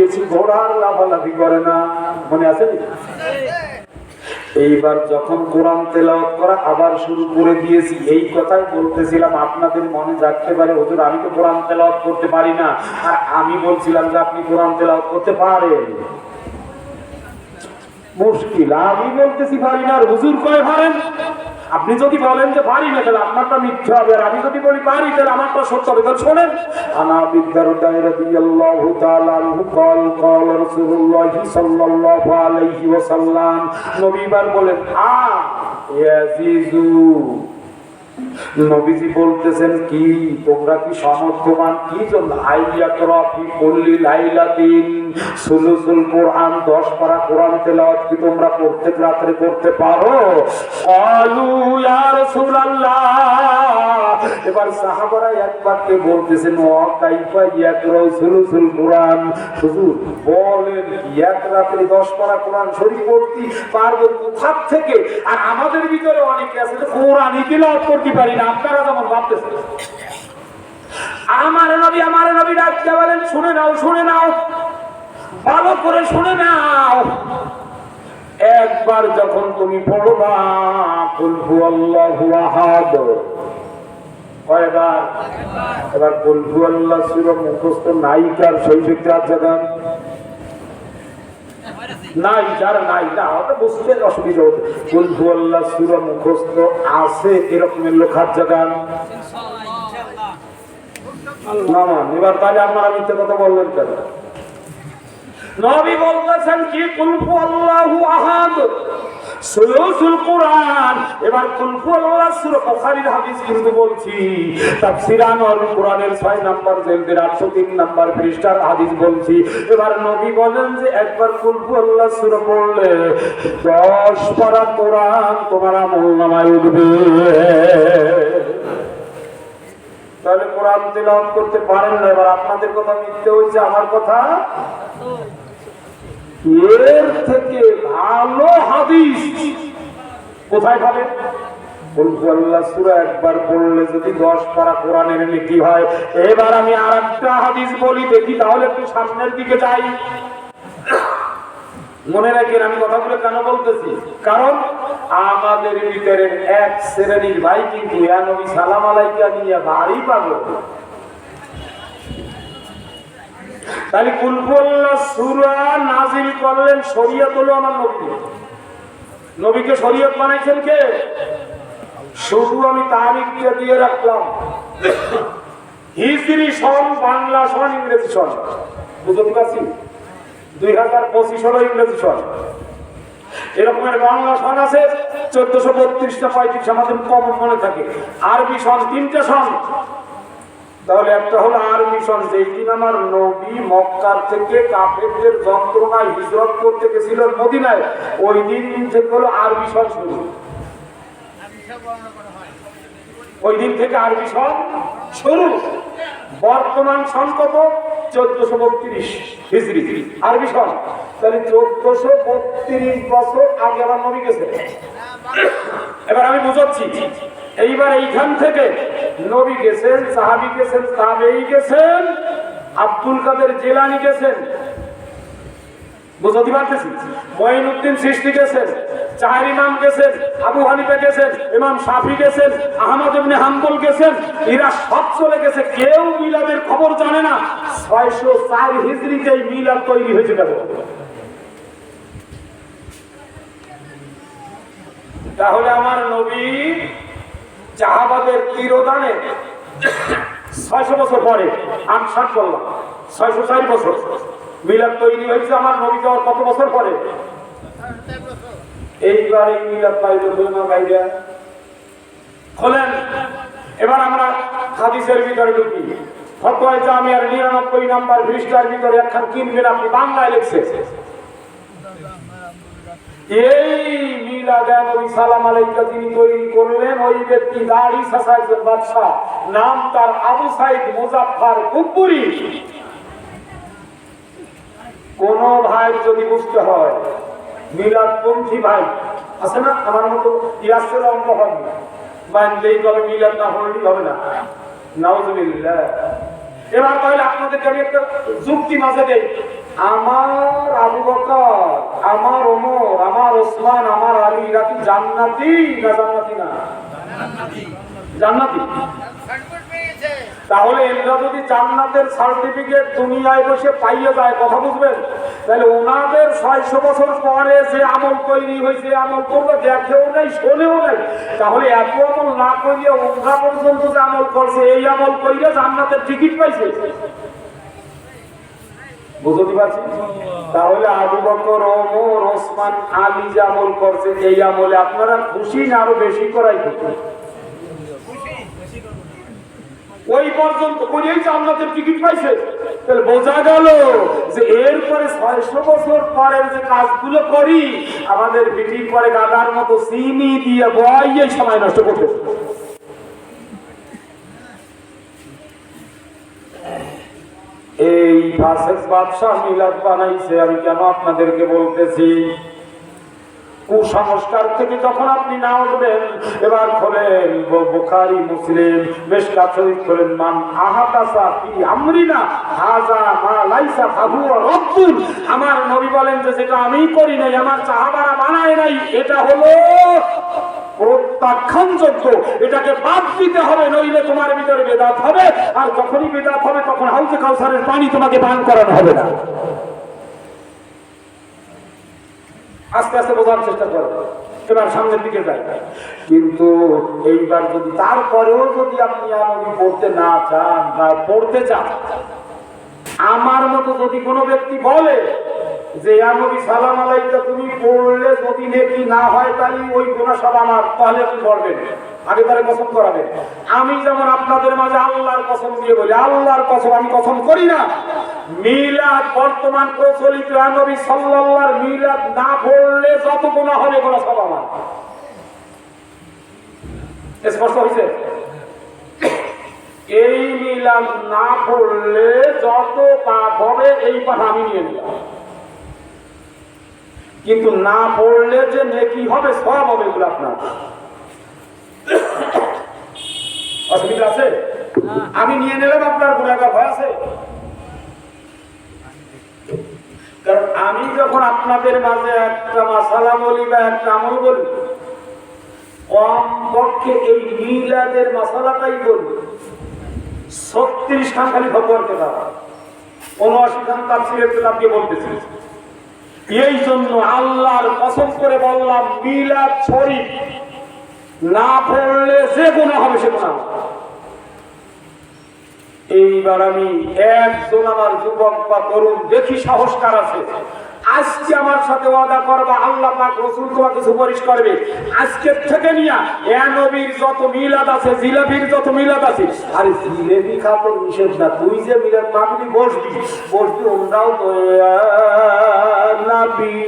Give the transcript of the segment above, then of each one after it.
দিয়েছি, ঘোড়ার লাফালাফি করে না, মনে আছে? এইবার যখন কোরআন তেলাওয়াত করা আবার শুরু করে দিয়েছি, এই কথাই বলতেছিলাম আপনাদের মনে জাগতে পারে, হুজুর আমি তো কোরআন তেলাওয়াত করতে পারি না, আর আমি বলছিলাম যে আপনি কোরআন তেলাওয়াত করতে পারেন। মুশকিল, আমি বলতেছি পারি না আর হুজুর কয় পারেন। আপনি যদি বলেন যে পারি না তাহলে আপনারটা মিথ্যা হবে, আর আমি যদি বলি পারি তাহলে আমারটা সত্য হবে। তাহলে শোনেন, আনা আবি দারদা রাদিয়াল্লাহু তাআলা আনহু قال قال رسول الله صلى الله عليه وسلم, নবী বার বলেন ইয়াজিজু, নবীজি বলতেছেন কি তোমরা কি সমর্থমান, কি জন্য? আইয়া তরাফি কুল্লি লাইলাতিন সুলুসুল কোরআন, 10 পারা কোরআন তেলাওয়াত কি তোমরা প্রত্যেক রাতে করতে পারো? ক্বালু ইয়া রাসূলুল্লাহ, এবার সাহাবারা একবারকে বলতেছেন ওয়া কাইফা ইয়াকরা সুলুসুল কোরআন, হুজুর বলেন এক রাতে 10 পারা কোরআন শরীফ পড়তে পারবো কোথা থেকে? আর আমাদের ভিতরে অনেকে আছে যে কোরআনই তেলাওয়াত করতে পারি না, আপনারা যেমন ভাবতেছেন। আমার নবী ডাকতে বলেন শুনে নাও ভালো করে শুনে নাও। একবার যখন তুমি পড়বা কুল হুয়াল্লাহু আহাদ, কয়বার? এবার কুল হুয়াল্লাহ সূরা মুখস্থ নাই কার শৈশবে হাত জাগান? নাই, যারা নাই না ওটা বুঝতে অসুবিধা হতো। কুল হুয়াল্লাহ সূরা মুখস্থ আছে এরকমের লোক হাত জাগান? না না, এবার তাহলে আপনারা মিথ্যে কথা বললেন কেন? নবী বলতেছেন কি কুল হুয়াল্লাহু আহাদ সুলুসুল কোরআন। এবার কুল হুয়াল্লাহ সূরা বুখারীর হাদিস কিন্তু বলছি, তাফসীর আনোয়ার কোরআনের 6 নম্বর জেলদের 803 নম্বর পৃষ্ঠার হাদিস বলছি। এবার নবী বলেন যে একবার কুল হুয়াল্লাহ সূরা পড়লে 10 পারা কোরআন তোমার আমলনামায় উঠবে। তাহলে কোরআন তেলাওয়াত করতে পারেন না, এবার আপনাদের কথা মিথ্যে হয়েছে, আমার কথা। এর থেকে ভালো হাদিস কোথায় পাবেন? কুল হুয়াল্লাহ সূরা একবার পড়লে যদি 10 পারা কোরআনের নেকি হয়। এবার আমি আরেকটা হাদিস বলি, দেখি তাহলে একটু সামনের দিকে যাই। মনে রাখেন আমি কথাগুলো কেন বলতেছি, কারণ আমাদের ভিতরে এক শ্রেণীর ভাই কিন্তু ইয়া নবী সালাম আলাইকা নিয়ে বাড়ি পাগল। তাহলে কুল হুয়াল্লাহ সূরা নাযিল করলেন, শরীয়ত হলো আমার নবী। নবীকে শরীয়ত বানাইছেন কে? শুধু আমি তারিখটা দিয়ে রাখলাম, হিজরি সন, বাংলা সন, ইংরেজি সন। বুঝতে পারছি? 2025 হলো ইংরেজি সন। এরকমের বাংলা সন আছে 1432 না 35, আমাদের কম মনে থাকে। আরবি সন 3টে সন। তাহলে একটা হলো আরবি সন, যেই দিন আমার নবী মক্কার থেকে কাফেরদের যন্ত্রণায় হিজরত করতে গেছিল মদিনায়, ওই দিন থেকে হলো আরবি সন শুরু। ওই দিন থেকে আরবি সন শুরু। বর্তমান সন কত? 1432 হিজরি আরবি সন। তাহলে 1432 বছর আগে আমার নবী গেছে। এবার আমি বুঝাচ্ছি। এইবার এইখান থেকে নবী গেছেন, সাহাবী গেছেন, তাবেঈ গেছেন, আব্দুল কাদের জিলানী গেছেন, বুঝতে পারতেছি, মঈনুদ্দিন চিশতি গেছেন, 4 ইমাম গেছেন, আবু হানিফা গেছেন, ইমাম শাফি গেছেন, আহমদ ইবনে হাম্বল গেছেন। এরা সব চলে গেছে, কেউ মিলাদের খবর জানে না। 604 হিজরিতে মিলাদ তৈরি হয়েছে। কেন? তাহলে আমার নবী জাহাবাদের তিরোধানে 600 বছর পরে, 68 বললাম, 604 বছর মিলাদ তৈরি হয়েছে আমার নবী যাওয়ার কত বছর পরে? এইবার এই মিলাদ পাইল না বাইরে খোলেন। এবার আমরা হাদিসের ভিতরে ঢুকি। ফতোয়া জামিয়ার 99 নম্বর পৃষ্ঠার ভিতরে একখান কিনবেন আপনি, বাংলায় লিখছে, এই মিলাদ নবী সালাম আলাইকা যিনি তৈরি করলেন, ওই ব্যক্তি দাড়ি ছাঁচা একজন বাদশা, নাম তার আবু সাইদ মুজাফফর কুব্বুরি। কোন ভাই যদি বুঝতে হয়, মিলাদপন্থী ভাই আছে না আমার মতো, ইয়াসের অঙ্গ হবে না, বানলেই তবে মিলাদ না হলেই হবে না। নাউজুবিল্লাহ। এবার তাহলে আপনাদেরকে আমি একটা যুক্তি মাঝে দেই। আমার আবু বকর, আমার ওমর, আমার ওসমান, আমার আলী, এরা কি জান্নাতি না জান্নাতি না? জান্নাতি। তাহলে এরা যদি জান্নাতের সার্টিফিকেট দুনিয়ায় বসে পাইয়ে যায়, কথা বুঝবেন, তাহলে ওনাদের 600 বছর পরে যে আমল তৈরি হয়েছে, আমল করলে দেখেও নাই শোনেও নাই, তাহলে এত আমল না করিয়ে ওরা পর্যন্ত যে আমল করছে, এই আমল করিয়ে জান্নাতের টিকিট পাইছে। বুঝতে পারছি? তাহলে আবু বকর, ওমর, ওসমান, আলী যে আমল করছে, এই আমলে আপনারা খুশি না আরো বেশি করাই খুশি? ওই পর্যন্ত করিয়েই জান্নাতের টিকিট পাইছে। তাহলে বোঝা গেল যে এরপরে 600 বছর পরের যে কাজগুলো করি, আমাদের বিটির পরে গাদার মতো চিনি দিয়ে বইয়ে সময় নষ্ট করতে। এই ফাসেক বাদশা মিলাদ বানাইছে, আমি কেন আপনাদেরকে বলতেছি? কুসংস্কার থেকে যখন আপনি না উঠবেন, এবার খোলেন বুখারী, মুসলিম, মিশকাত শরীফ খোলেন। মান আহাদাসা ফি আমরিনা হাযা মা লাইসা ফাহুয়া রাদ্দুন। আমার নবী বলেন যে যেটা আমি করি নাই, আমার সাহাবারা বানায় নাই, এটা হলো প্রত্যাখ্যানযোগ্য, এটাকে বাদ দিতে হবে, নইলে তোমার ভিতরে বেদাত হবে। আর যখনই বেদাত হবে, তখন হাউজে কাউসারের পানি তোমাকে পান করানো হবে না। আস্তে আস্তে বোঝার চেষ্টা করো, এবার সামনের দিকে যাই। কিন্তু এইবার যদি তারপরেও যদি আপনি নবী পড়তে না চান বা পড়তে চান, আমার মতো যদি কোনো ব্যক্তি বলে যে নবী সালাম আলাইকা তুমি পড়লে যদি নেকি না হয়, তাহলে ওই গুনাহ সব আমার, তাহলে আপনি পড়বেন, আগে তারে কসম করাবেন। আমি যেমন আপনাদের মাঝে আল্লাহর কসম দিয়ে বলি, আল্লাহর কসম আমি কসম করি না, মিলাদ বর্তমান প্রচলিত নবী সাল্লাল্লাহু আলাইহি মিলাদ না পড়লে যত গুনাহ হবে, গুনাহ সব আমার। স্পষ্ট হয়েছে? এই মিলাদ না পড়লে যত পাপ হবে, এই পাপ আমি নিয়ে নিলাম। কিন্তু না পড়লে যে নেকি হবে, সব হবে, এগুলো আপনার। অসুবিধা আছে? আমি নিয়ে নিলাম, আপনার গুনাহগার ভয় আছে? কারণ আমি যখন আপনাদের মাঝে একটা মাসালা বলি বা একটা আমল বলি, কম পক্ষে এই মিলাদের মাসালাটাই বলি 36 খান খালি খবর কেনা, 79 খান তাফসীরের কিতাব দিয়ে বলতেছি। এই জন্য আল্লাহর কসম করে বললাম, মিলাদ শরীফ না পড়লে যে গুনাহ হবে সে গুনাহ। এইবার আমি একজন আমার যুবক বা তরুণ দেখি সাহসকার আছে, আজকে আমার সাথে ওয়াদা করবা, আল্লাহ পাক রাসূল তোমাকে সুপারিশ করবে, আজকে থেকে নিয়া এ নবীর যত মিলাদ আছে, জিলাপির যত মিলাদ আছে, আরে জিলাপি খাওয়া নিষেধ না, তুই যে মিলাদ মাহফিলে বসবি ওমরাও তো নবী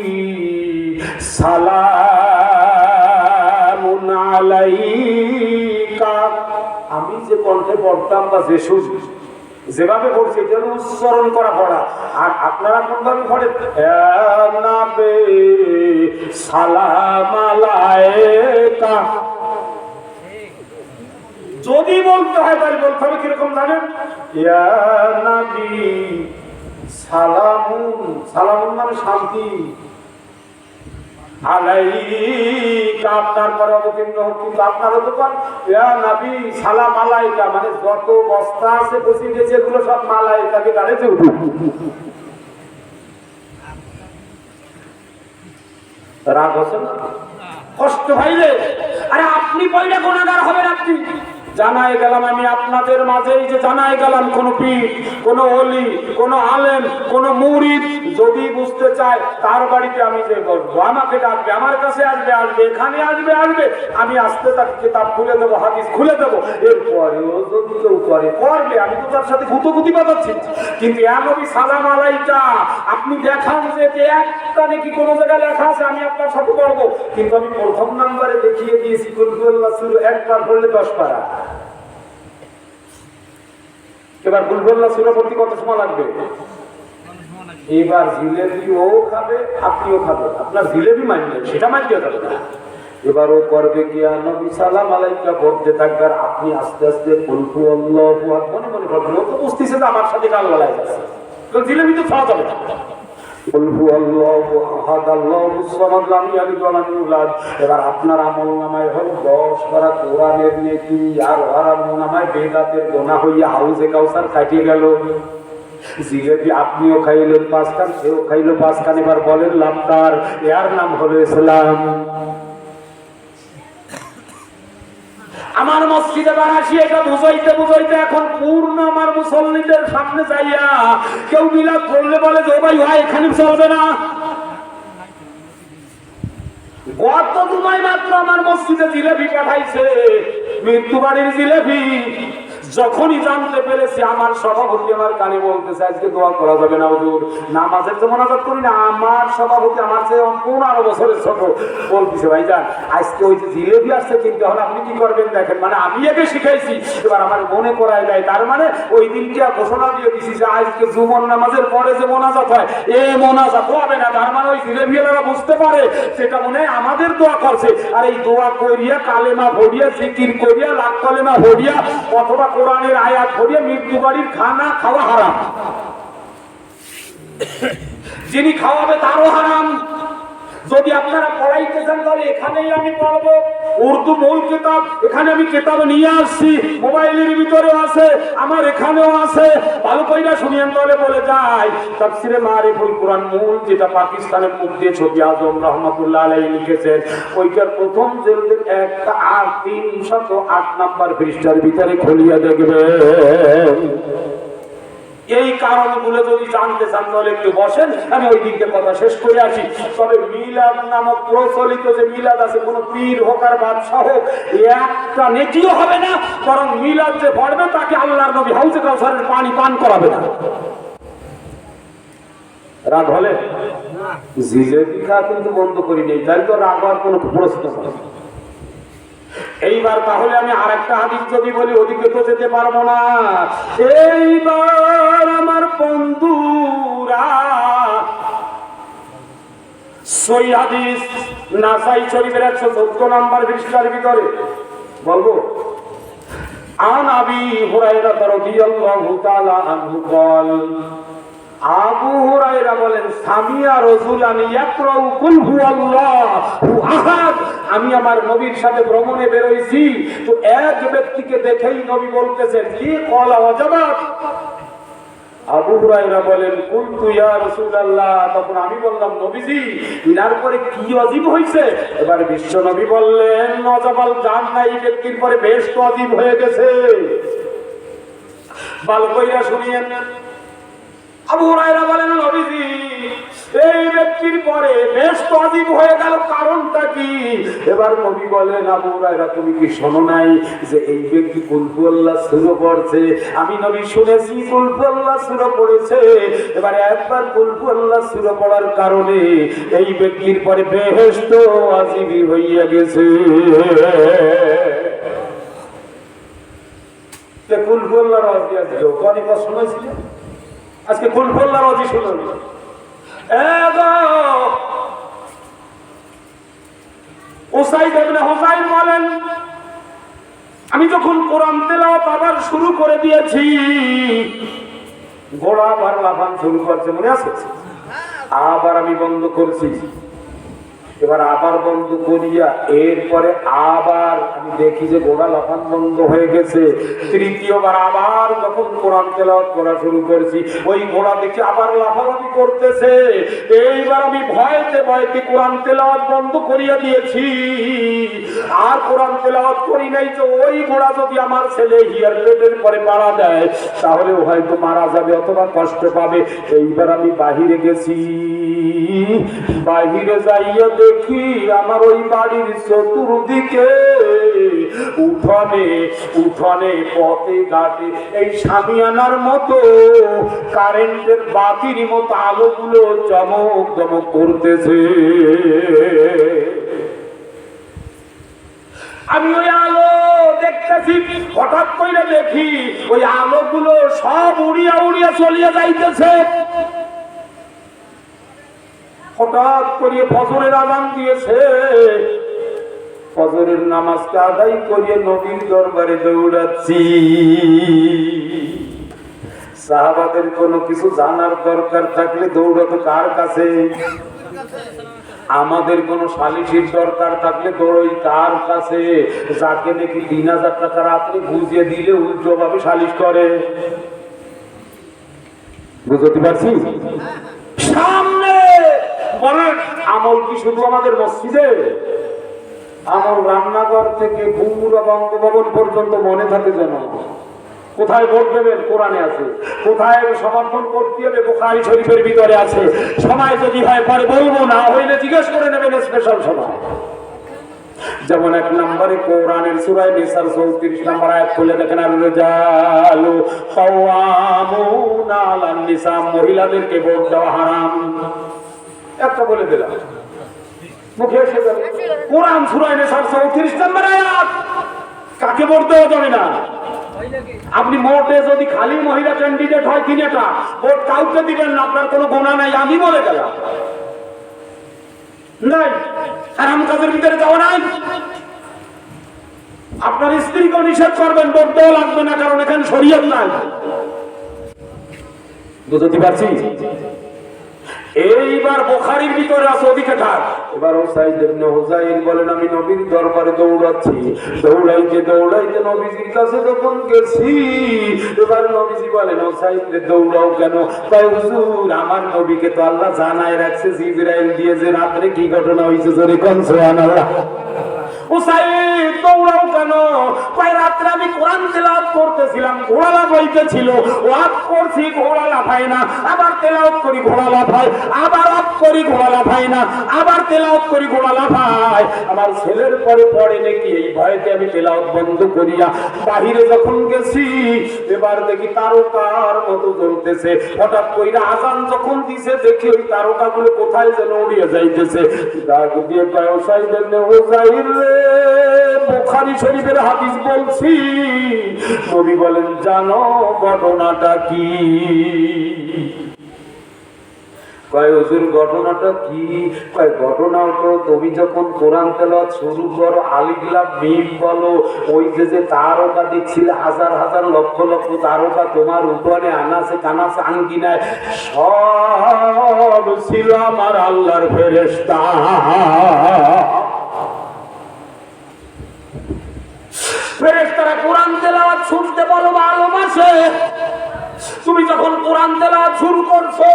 সালামুন আলাইকা, আমি যে কণ্ঠে পড়তাম বা যে সুর যেভাবে পড়ছি, এটা উচ্চারণ করা পড়া। আর আপনারা কোনভাবে পড়েন? সালাম আলাইকা যদি বলতে হয়, তাহলে বলতে হবে কিরকম জানেন? ইয়া নবী সালামুন, সালামুন মানে শান্তি, আলাইকা আপনার পরে অবতীর্ণ হোক। কিন্তু আপনার হতে পারেন ইয়া নবী সালাম আলাইকা মানে যত বস্তা আছে বসে গেছে, এগুলো সব মালাইকাকে গাড়িতে উঠুক। রাগ হচ্ছে না? কষ্ট ভাইলে, আরে আপনি পয়লা গুনাহগার হবেন। আপনি জানাই গেলাম, আমি আপনাদের মাঝেই যে জানাই গেলাম, কোন পীর, কোন ওলি, কোন আলেম, কোন মুরিদ যদি বুঝতে চায়, তার বাড়িতে আমি যে বলবো, আমাকে ডাকবে, আমার কাছে আসবে, এখানে আসবে, আমি আসতে তাকে কিতাব খুলে দেবো, হাদিস খুলে দেবো। এরপরেও যদি কেউ করবে, আমি তো তার সাথে গুতগুতি বাজাচ্ছি। কিন্তু ইয়া নবী সালাম আলাইকা আপনি দেখান যে একটা নাকি কোনো জায়গায় লেখা আছে, আমি আপনার সাথে করবো। কিন্তু আমি প্রথম নাম্বারে দেখিয়ে দিয়েছি কুল হুয়াল্লাহু শুরু একবার পড়লে 10 পারা। এবার কুল হুয়াল্লাহু সূরা পড়তে কত সময় লাগবে? এবার জিলেবিও খাবে, আপনিও খাবেন, আপনার জিলেবি মানবে, সেটা মানতে যাবে না। এবার ও করবে কি, নবী সালাম আলাইকা পড়তে থাকবে, আর আপনি আস্তে আস্তে কুল হুয়াল্লাহু আহাদ মনে মনে করবেন। ও তো বুঝতেছে যে আমার সাথে গাল গলায় যাচ্ছে, তো জিলেবি তো খাওয়া যাবে না। এবার আপনার আমলনামায় হল 10 পারা কোরআনের নেকি, আর ওর আমলনামায় বেদাতের গোনা হইয়া হাউজে কাউসার কাটিয়ে গেল। জিলেবি আপনিও খাইলেন 5 খান, সেও খাইলো 5 খান। এবার বলেন লাভটার, এর নাম হলো ইসলাম। আমার মসজিদে বানাসি এটা বুঝাইতে বুঝাইতে এখন পূর্ণ আমার মুসল্লিদের সামনে যাইয়া কেউ মিলাদ করলে বলে যে ভাই ভাই এখানে চলবে না। গত জুমায় মাত্র আমার মসজিদে জিলেবি পাঠাইছে, মৃত্যুবাড়ির জিলেবি। যখনই জানতে পেরেছি আমার সভাপতি আমার কানে বলতেছে আজকে দোয়া করা যাবে না হুজুর, নামাজের তো মোনাজাত করি না। আমার সভাপতি আমার চেয়ে 15 বছরের ছোট বলতেছে ভাইজান আজকে ওই যে জিলেবি আসছে কিনতে হলে আপনি কি করবেন দেখেন। মানে আমি একে শিখাইছি, এবার আমার মনে করাই দেয়। তার মানে ওই দিনকে ঘোষণা দিয়ে দিছি যে আজকে জুমার নামাজের পরে যে মোনাজাত হয় এই মোনাজাত হবে না। তার মানে ওই জিলেবিওয়ালারা বুঝতে পারে সেটা মনে হয় আমাদের দোয়া করছে। আর এই দোয়া করিয়া কালেমা ভরিয়া জিকির করিয়া লাখ কালেমা ভরিয়া অথবা কোরআনের আয়াত পড়িয়ে মৃত্যু বাড়ির খানা খাওয়া হারাম, যিনি খাওয়াবে তারও হারাম। যদি আপনারা পড়াইতে চান তাহলে এখানেই আমি পড়বো, উর্দু মূল কিতাব এখানে আমি কিতাব নিয়ে আসছি, মোবাইলের ভিতরে আছে, আমার এখানেও আছে। ভালো কইরা শুনিয়েন তাহলে বলে যায় তাফসিরে মারিফুল কোরআন মূল, যেটা পাকিস্তানের মুফতি ছবি আজম রহমাতুল্লাহ আলাইহি লিখেছেন, ওইটার প্রথম জেলদের 308 নম্বর পৃষ্ঠার ভিতরে খুলিয়া দেখবেন। এই কারণগুলো যদি জানতে চান তাহলে একটু বসেন, আমি ওই দিনকে কথা শেষ করে আসি। তবে মিলাদ নামক প্রচলিত যে মিলাদ আছে, কোন পীর হোক আর বাদশাহ হোক, একটা নেকিও হবে না, বরং মিলাদ যে পড়বে তাকে আল্লাহর নবী হাউজে কাউসারের পানি পান করাবে না। রাগ হলে জিলেবি খাওয়া কিন্তু বন্ধ করি নেই, তাই তো রাগ হওয়ার কোনো প্রশ্ন নেই। এইবার তাহলে আমি আরেকটা হাদিস যদি বলি ওদিকে তো যেতে পারবো না। এইবার আমার বন্ধুরা সহিহ হাদিস নাসাই শরীফের 114 নম্বর পৃষ্ঠার ভিতরে বলবো, আন আবি হুরায়রা রাদিয়াল্লাহু তাআলা আনহু قال, আবু হুরায়রা বলেন সামিয়া রাসূলান ইয়াকরাউ কুল হুয়াল্লাহু আহাদ, আমি আমার নবীর সাথে ভ্রমণে বের হইছি, তো এক ব্যক্তিকে দেখেই নবী বলতেছেন কি ক্বালা ওয়াজাবাত। আবু হুরায়রা বলেন কুলতু ইয়া রাসূলুল্লাহ, তখন আমি বললাম নবীজি ইনার পরে কি ওয়াজিব হইছে। এবার বিশ্ব নবী বললেন ওয়াজাবাল জান্নাহ, এই ব্যক্তির পরে বেশ ওয়াজিব হয়ে গেছে। ভালো কইরা শুনিয়েন। আবু হুরায়রা বলেন নবীজি এই ব্যক্তির পরে বেশ ওয়াজিব হয়ে গেল, কারণটা কি? এবার নবী বলেন আবু হুরায়রা তুমি কি শোনো নাই যে এই ব্যক্তি কুল হুয়াল্লাহ সূরা পড়ছে? আমি নবী শুনেছি কুল হুয়াল্লাহ সূরা পড়েছে। এবার একবার কুল হুয়াল্লাহ সূরা পড়ার কারণে এই ব্যক্তির পরে বেহেশত ওয়াজিব হইয়া গেছে। তে কুল হুয়াল্লাহর ওয়াজিব আছে কোনি কথা শুনেছিলেন? আজকে কুল হুয়াল্লাহর ওয়াজিব শুনুন। উসাইদ ইবনে হুযাইর বলেন আমি যখন কোরআন তেলাওয়াত আবার শুরু করে দিয়েছি, ঘোড়া আবার লাফান শুরু করছে, মনে আছে? আবার আমি বন্ধ করছি, এবার আবার বন্ধ করিয়া এরপরে আবার আমি দেখি যে ঘোড়া লাফান বন্ধ হয়ে গেছে। তৃতীয়বার আবার যখন কোরআন তেলাওয়াত করা শুরু করেছি, ওই ঘোড়া দেখি আবার লাফালাফি করতেছে। এইবার আমি ভয়তে ভয়তে কোরআন তেলাওয়াত বন্ধ করিয়া দিয়েছি, আর কোরআন তেলাওয়াত করি নাই যে ওই ঘোড়া যদি আমার ছেলে হিয়ার পেটের পরে পাড়া দেয় তাহলে হয়তো মারা যাবে অথবা কষ্ট পাবে। এইবার আমি বাহিরে গেছি, বাহিরে যাইয়া দেখি আমার ওই বাড়ির চতুর্দিকে উঠোনে উঠোনে পথে ঘাটে এই শামিয়ানার মতো কারেন্টের বাতির মতো আলোগুলো চমক চমক করতেছে। আমি ওই আলো দেখতেছি, হঠাৎ করে দেখি ওই আলোগুলো সব উড়িয়া উড়িয়া চলিয়া যাইতেছে। হঠাৎ করে ফজরের আযান দিয়েছে, ফজরের নামাজকে আদায় করিয়ে নবীর দরবারে দৌড়াচ্ছি। সাহাবাদের কোনো কিছু জানার দরকার থাকলে দৌড়াতো কার কাছে? আমাদের কোন সালিশির দরকার থাকলে দৌড়ই কার কাছে? যাকে নাকি 3000 টাকা রাত্রে বুঝিয়ে দিলে উল্টো ভাবে সালিশ করে। বুঝতে পারছি? সামনে বলেন, আমল কি শুধু আমাদের মসজিদে? আমল রান্নাঘর থেকে পুরো বঙ্গভবন পর্যন্ত মনে থাকে যেন। কোথায় ভোট দেবেন কোরআনে আছে, কোথায় সমর্থন করতে হবে বুখারী শরীফের ভিতরে আছে। সময় যদি হয় পরে বলবো, না হইলে জিজ্ঞেস করে নেবেন স্পেশাল সময়। যেমন 1 নম্বরে কোরআনের সূরা নিসার 34 নম্বর আয়াত খুলে দেখেন, আর-রিজালু কাওয়ামুনা আলান নিসা, মহিলাদেরকে ভোট দেওয়া হারাম। একটা বলে দিলাম, মুখে এসে যাবে। কোরআন সূরা নিসার 34 নম্বর আয়াত, কাকে ভোট দেওয়া যাবে না? আপনি মোটে যদি খালি মহিলা ক্যান্ডিডেট হয় 3টা ভোট কাউকে দিবেন না, আপনার কোনো গুনাহ নাই। আমি বলে গেলাম নাই, হারাম কাজের ভিতরে যাওয়া নাই। আপনার স্ত্রীকে নিষেধ করবেন, ভোট দেওয়া লাগবে না, কারণ এখানে শরীয়ত নাই। বুঝতে পারছি? এইবার বুখারীর ভিতরে আছে ওদিকে থাক। এবার উসাইদ ইবনে হুযাইর বলেন, আমি নবীর দরবারে দৌড়াচ্ছি, দৌড়াইতে দৌড়াইতে নবীজির কাছে যখন গেছি, এবার নবীজি বলেন, উসাইদ রে দৌড়াও কেন? কয়, হুজুর আমার নবীকে তো আল্লাহ জানায় রাখছে জিবরাইল দিয়ে যে রাতে কি ঘটনা হইছে, জোরে কোন সুবহানাল্লাহ। উসাইদ দৌড়াও কেন? কয়, রাতে আমি কোরআন তেলাওয়াত করতেছিলাম, ঘোড়া লাফাইতেছিল, ওয়াজ করছি ঘোড়া লাফায় না, আবার তেলাওয়াত করি ঘোড়া লাফায়, আবার ওয়াজ করি ঘোড়া লাফায় না, আবার তেলাওয়াত করি ঘোড়া লাফায়। আমার ছেলের পরে পড়ে নাকি, এই ভয়তে আমি তেলাওয়াত বন্ধ করিয়া বাহিরে যখন গেছি, এবার দেখি তারকার মতো জ্বলতেছে। হঠাৎ কইরা আযান যখন দিছে, দেখি ওই তারকাগুলো কোথায় যেন উড়িয়ে যাইতেছে। ডাক দিয়ে কয়, উসাইদ ইবনে হুযাইর রে, বুখারী শরীফের হাদিস বলছি। নবী বলেন, জানো ঘটনাটা কি? কয়, হুজুর ঘটনাটা কি? কয়, ঘটনা তো তুমি যখন কোরআন তেলাওয়াত শুরু করো, আলিফ লাম মিম বলো, ওই যে তারকা দেখছিলে, হাজার হাজার লক্ষ লক্ষ তারকা তোমার উপরে আনাসে কানাসে আঙ্গিনায়, সব ছিল আমার আল্লাহর ফেরেশতা। ফেরেশতারা কোরআন তেলাওয়াত শুনতে বলো ভালোবাসে। তুমি যখন কোরআন তেলাওয়াত শুরু করছো,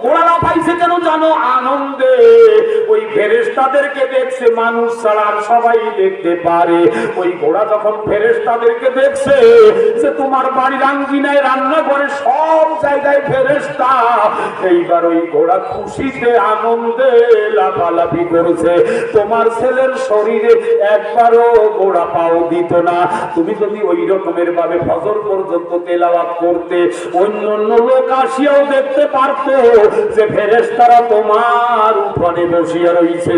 ঘোড়া লাফাইছে কেন জানো? আনন্দে। ওই ফেরেশতাদেরকে দেখছে, মানুষ ছাড়া সবাই দেখতে পারে। ওই ঘোড়া যখন ফেরেশতাদেরকে দেখছে যে তোমার বাড়ির আঙ্গিনায়, রান্নাঘরে, সব জায়গায় ফেরেশতা, এইবার ওই ঘোড়া খুশিতে আনন্দে লাফালাফি করেছে। তোমার ছেলের শরীরে একবারও ঘোড়া পাও দিত না। তুমি যদি ওই রকমের ভাবে ফজর পর্যন্ত তেলাওয়াত করতে, অন্যান্য লোক আসিয়াও দেখতে পারত যে ফেরেশতারা তোমার উপরে বসিয়া রয়েছে।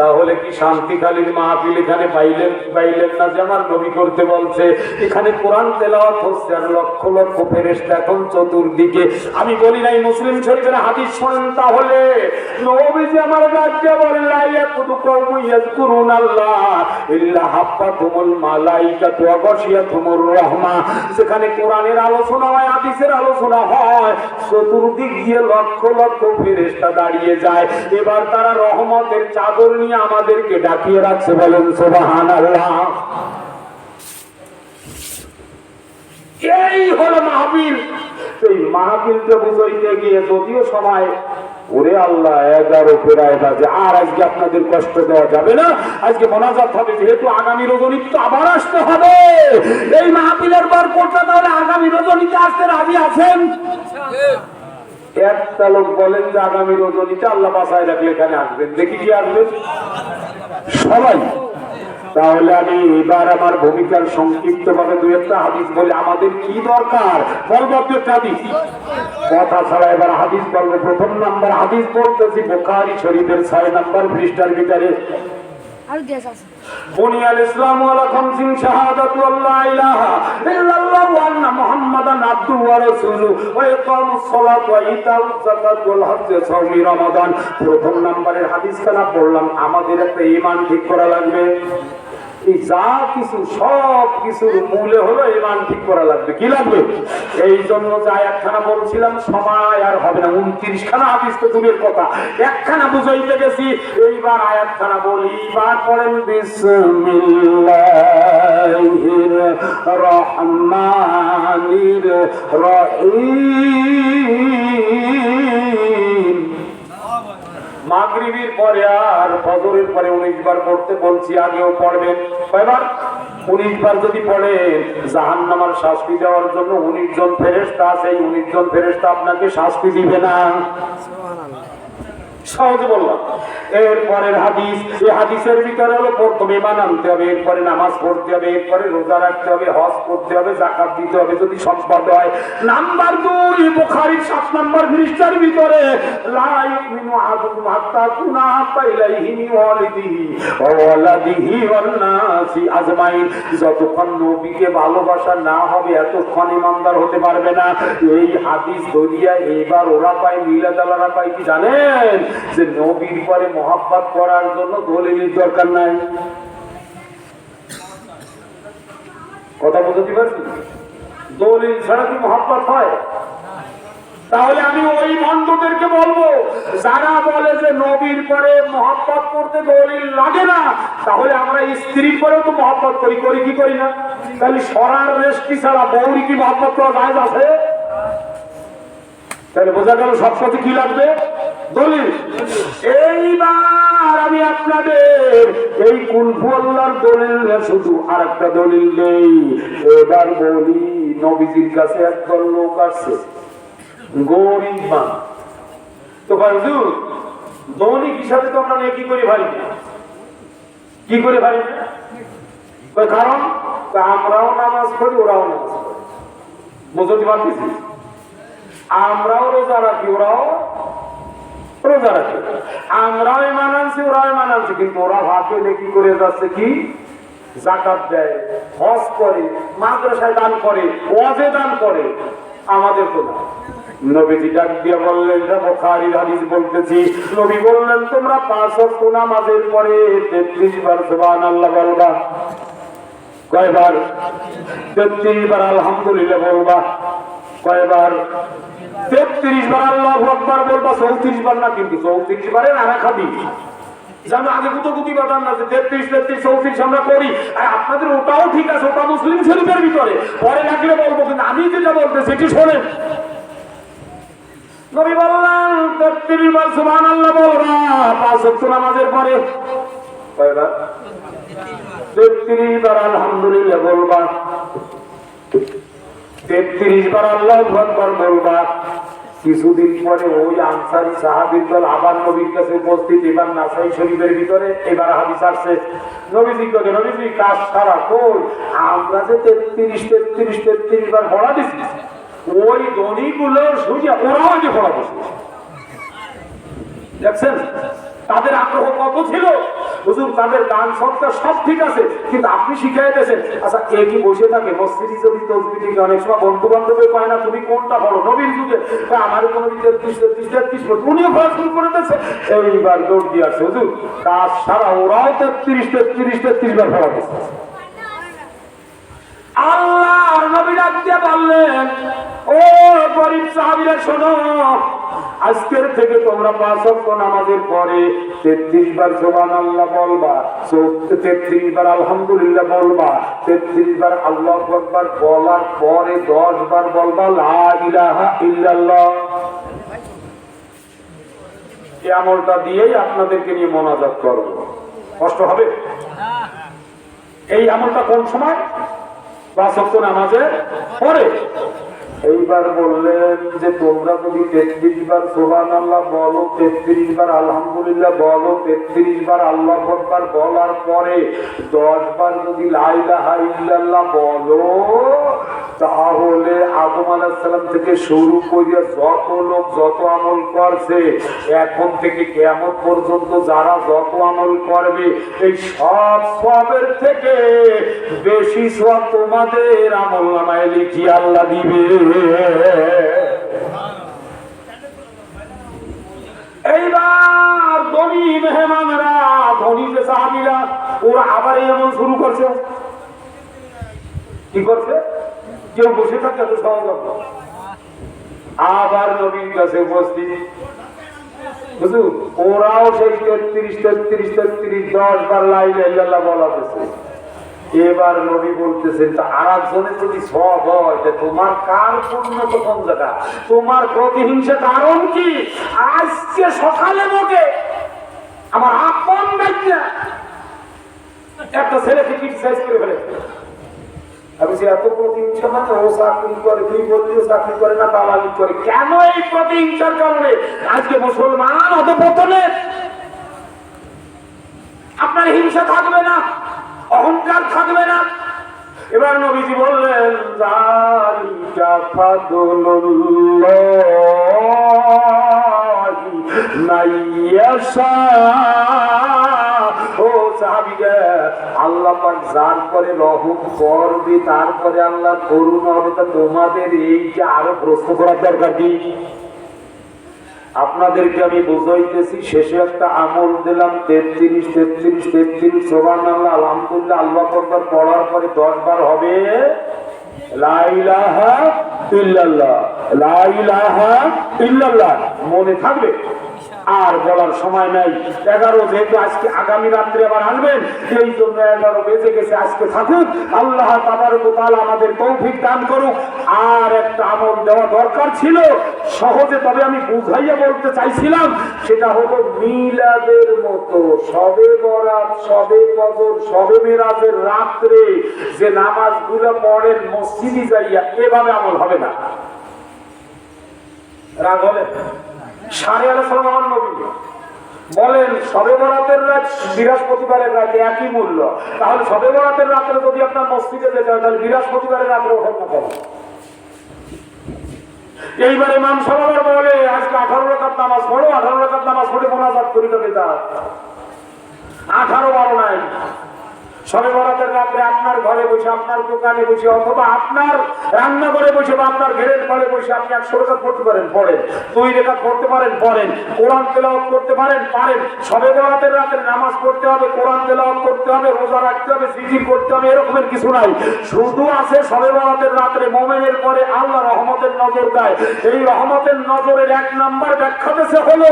তাহলে কি শান্তিকালীন মাহফিল এখানে পাইলেন না যে আমার নবী করতে বলছে? এখানে কোরআন তেলাওয়াত হচ্ছে আর লক্ষ লক্ষ ফেরেশতা এখন চতুর্দিকে। আমি বলি নাই মুসলিম শরীফের হাদিস শুনেন, তাহলে নবীজি আমার গায়ে বলেন, লা ইয়াকুতু কওমুন ইয়াযকুরুনাল্লাহ ইল্লা হাফাতুমুল মালাইকাতু ওয়া গাশিয়াতুমুর রাহমা। সেখানে কোরআনের আলোচনা হয়, হাদিসের আলোচনা হয়, চতুর্দিক দিয়ে লক্ষ লক্ষ ফেরেশতা দাঁড়িয়ে যায়। এবার তারা রহমতের চাদর আমাদেরকে ডাকিয়ে রাখছে, বলেন সুবহানাল্লাহ। এই হলো মাহফিল। এই মাহফিলটা বুঝাইতে গিয়ে যদিও সময়, ওরে আল্লাহ 11 প্রায় বাজে, আর আজকে আপনাদের কষ্ট দেওয়া যাবে না। আজকে মোনাজাত হবে, যেহেতু আগামী রজনীতে তো আবার আসতে হবে। এই মাহফিলের পর কোটা, তাহলে আগামী রজনীতে আসতে রাজি আছেন? একটা লোক বলেন যে আগামী রজনীতে আল্লাহ বাঁচায় রাখলে এখানে আসবেন। দেখি কি আসবেন সবাই। তাহলে আমি এবার আমার ভূমিকার সংক্ষিপ্ত ভাবে 2-1টা হাদিস বলে, আমাদের কি দরকার বলবো। একটা হাদিস কথা ছাড়া এবার হাদিস বলবো। প্রথম নাম্বার হাদিস বলতেছি বুখারী শরীফের 6 নম্বর পৃষ্ঠার ভিতরে, বুনিয়াল ইসলামু আলা খামসিন শাহাদাতু আল্লা ইলাহা ইল্লাল্লাহু ওয়া আন্না মুহাম্মাদান আবদুহু ওয়া রাসূলুহু ওয়া ইকামুস সালাত ওয়া ইতাউজ যাকাত ওয়াল হজ্জ ওয়া সাওমি রমাদান। প্রথম নম্বরের হাদিসখানা পড়লাম। আমাদের একটা ঈমান ঠিক করা লাগবে। এই যা কিছু সব কিছুর মূলে হলো ইমান ঠিক করা লাগবে। কি লাগবে? এই জন্য যা একখানা বলছিলাম সময় আর হবে না, 29খানা হাদিস তো দূরের কথা, একখানা বুঝাইতে গেছি। এইবার আয়াতখানা বলি, এইবার পড়েন বিসমিল্লাহির রহমানির রহিম। মাগরিবের পরে আর ফজরের পরে 19 বার পড়তে বলছি, আগেও পড়বেন। কয়বার? 19 বার যদি পড়েন, জাহান্নামের শাস্তি দেওয়ার জন্য 19 জন ফেরেশতা আছে, এই 19 জন ফেরেশতা আপনাকে শাস্তি দিবে না। সহজে বললাম। এরপরের হাদিস, এই হাদিসের ভিতরে হলো প্রথমে ঈমান আনতে হবে, এরপরে নামাজ পড়তে হবে, এরপরে রোজা রাখতে হবে, হজ করতে হবে, যাকাত দিতে হবে যদি সম্পদ হয়। নাম্বার 2, বুখারীর 7 নম্বর পৃষ্ঠার ভিতরে লা ইউমিনু আহাদুকুম হাত্তা তুনাফা ইলাইহি মিন ওয়ালিদিহি ওয়া ওয়ালাদিহি ওয়ান নাসি আজমাইন। যতক্ষণ নবীকে ভালোবাসা না হবে এতক্ষণ ঈমানদার হতে পারবে না। এই হাদিস ধরিয়া এবার ওরা পায়, মিলাদালারা পায় কি জানেন? যে নবীর পরে মহব্বত করার জন্য দলিলের দরকার নাই। কথা বুঝতে পারছি? দলিল ছাড়া কি মহব্বত হয়? তাহলে আমি ওই বন্ধুদেরকে বলবো যারা বলে যে নবীর পরে মহব্বত করতে দলিল লাগে না, তাহলে আমরা স্ত্রীর পরেও তো মহব্বত করি, করি কি করি না? তাহলে সরার রেশকি ছাড়া বউরি কি মহব্বত করা জায়েজ আছে? তাহলে বোঝা গেল সব সাথে কি লাগবে? দলিল। এইবার আমি আপনাদের এই কুলফু আল্লাহর দলিল শুধু আর একটা দলিল নেই। এবার বলি, নবীজির কাছে একদল লোক আসছে, গরিব মানুষ। তো হুজুর, ধনী হিসাবে তো আমরা নেকি করে ভারি না। কি করে ভারি না? কারণ আমরাও নামাজ পড়ি, ওরাও নামাজ পড়ে। বুঝতে পারতেছি? আমরাও রোজা রাখি, ওরাও রোজা রাখে, আমরাও ঈমান আনছি, ওরাও ঈমান আনছে, কিন্তু ওরা ভাগে নেকি করে যাচ্ছে কি? যাকাত দেয়, হজ করে, মাদ্রাসায় দান করে, ওয়াজে দান করে। আমাদের তো না। নবীজি ডাক দিয়ে বললেন, বুখারীর হাদিস বলতেছি, নবী বললেন তোমরা 5 ওয়াক্ত নামাজের পরে 33 বার সুবহানাল্লাহ বলবা। কয়বার? 33 বার আলহামদুলিল্লাহ বলবা। কয়বার? 33 বার আল্লাহু আকবার বলবা। 34 বার না, কিন্তু 34 বারে আরেক হাদিস জানো আগে কুতকুতি বাদান না, যে 33 33 34 আমরা করি। আর আপনাদের ওটাও ঠিক আছে, ওটা মুসলিম শরীফের ভিতরে, পরে লাগলে বলবো, কিন্তু আমি যেটা বলতে সেটি শোনেন। নবী বললেন 33 বার সুবহানাল্লাহ বলবা 5 ওয়াক্ত নামাজের পরে। কয়বার? 33 বার আলহামদুলিল্লাহ বলবা, 33 বার আল্লাহু আকবার বলবা। কিছুদিন পরে ওই আনসারী সাহাবীর দল আবার নবীর কাছে উপস্থিত। এবার নাসাই শরীফের ভিতরে এবার হাদিস আসছে, নবীজি কই, নবীজি কাজ সারা কই, আমরা যে 33 বার পড়া দিছি, ওই ধনীগুলো সুজা ওরাও যে পড়া দিছে। দেখছেন তাদের আগ্রহ কত ছিল? হুজুর তাদের গান সবটা সব ঠিক আছে, কিন্তু আপনি শিখাই দিয়েছেন। আচ্ছা, এ কি বসে থাকে মসজিদে যদি তসবিহ থেকে অনেক সময় বন্ধু বান্ধব কয় না তুমি কোনটা পড়ো নবীর যুগে, আমার কোনো 33 উনিও পড়া শুরু করে দিয়েছে। এইবার দৌড় দিয়ে আসছে, হুজুর কাজ সারা ওরাও 33 বার পড়া দিচ্ছে। আল্লাহর নবী ডাক দিয়ে বললেন, ও গরীব সাহাবীরা শোনো, আজকের থেকে তোমরা 5 ওয়াক্ত নামাজের পরে 33 বার সুবহানাল্লাহ বলবা, 33 বার আলহামদুলিল্লাহ বলবা, 33 বার আল্লাহু আকবার বলার পরে 10 বার বলবা লা ইলাহা ইল্লাল্লাহ। এই আমলটা দিয়েই আপনাদেরকে নিয়ে মোনাজাত করব। কষ্ট হবে? এই আমলটা কোন সময়? 5 ওয়াক্ত নামাজের পরে। এইবার বললেন যে তোমরা যদি 33 বার সুবহানাল্লাহ বলো, 33 বার আলহামদুলিল্লাহ বলো, 33 বার আল্লাহু আকবার বলার পরে 10 বার যদি লা ইলাহা ইল্লাল্লাহ বলো, তাহলে আদম আলাইহিস সালাম থেকে শুরু করে যত লোক যত আমল করছে, এখন থেকে কিয়ামত পর্যন্ত যারা যত আমল করবে, এই সব সওয়াবের থেকে বেশি সওয়াব তোমাদের আমলনামায় লিখিয়ে আল্লাহ দিবে। এইবার ধনী মেহমানরা, ধনী যে সাহাবীরা ওরা আবার এমন শুরু করছে। কি করছে? কেউ বসে থাকে এত সহজ আবার নবীর কাছে উপস্থিত। বুঝুন, ওরাও সেই 33 বার লা ইলাহা ইল্লাল্লাহ বলাতেছে। এবার নবী বলতেছেন, আর একজনের যদি সব হয় তোমার কার পূর্ণ তো কোন জায়গা, তোমার প্রতিহিংসা কারণ কি? আজকে সকালে মোটে আমার আপন ব্যক্তি একটা ছেলেকে ক্রিটিসাইজ করে ফেলেছে। আমি সে এত প্রতিহিংসা মানে ও চাকরি করে, তুই বললিও চাকরি করে না, দালালি করে। কেন এই প্রতিহিংসার কারণে আজকে মুসলমান অধঃপতনে? আপনার হিংসা থাকবে না, অহংকার থাকবে না। এবার নবীজি বললেন, যালিকা ফাদলুল্লাহি মাইয়াশা। ও সাহাবীরা, আল্লাহ পাক যার পরে রহম করবে তারপরে আল্লাহ করুণা হবে। তা তোমাদের এই যে আরো প্রশ্ন করার দরকার কি? আপনাদেরকে আমি বুঝাইতেছি, শেষে একটা আমল দিলাম 33 সুবহানাল্লাহ আলহামদুলিল্লাহ আল্লাহু আকবার পড়ার পরে 10 বার হবে লা ইলাহা ইল্লাল্লাহ, লা ইলাহা ইল্লাল্লাহ। মনে থাকবে, আর বলার সময় নাই। 11 যেহেতু আজকে আগামী রাত্রে আবার আসবেন, এই জন্য 11 বেজে গেছে, আজকে থাকুক। আল্লাহ তাবারক ওয়া তাআলা আমাদের তৌফিক দান করুক। আর একটা আমল দেওয়া দরকার ছিল সহজে, তবে আমি বুঝাইয়া বলতে চাইছিলাম, সেটা হলো মিলাদের মতো শবে বরাত, শবে কদর, শবে মেরাজের রাত্রে যে নামাজগুলো পড়েন মসজিদে যাইয়া, এভাবে আমল হবে না। রাগ হলে বলেন শবে বরাতের রাত বৃহস্পতিবারের রাতে একই মূল্য, তাহলে শবে বরাতের রাত্রে যদি আপনার মসজিদে যেতে হয় তাহলে বৃহস্পতিবারের রাত্রে ওঠেন না কেন? এইবার ইমাম সাহেব বলে আজকে 18 রাকাত নামাজ পড়ো, 18 রাকাত নামাজ পড়ে মোনাজাত করি, তো বেদাত। 18-12 নাই। শবে বরাতের রাত্রে আপনার ঘরে বসে, আপনার দোকানে বসে, অথবা আপনার রান্নাঘরে বসে বা আপনার ঘরের ঘরে বসে আপনি 100 রাকাত পড়তে পারেন, পড়েন। 2 রাকাত পড়তে পারেন, পড়েন। কোরআন তেলাওয়াত করতে পারেন, পারেন। শবে বরাতের রাতে নামাজ পড়তে হবে, কোরআন তেলাওয়াত করতে হবে, রোজা রাখতে হবে, জিকির করতে হবে, এরকমের কিছু নাই। শুধু আছে শবে বরাতের রাতে মুমিনের পরে আল্লাহ রহমতের নজর দেয়। এই রহমতের নজরের 1 নাম্বার ব্যাখ্যা দেশে হলো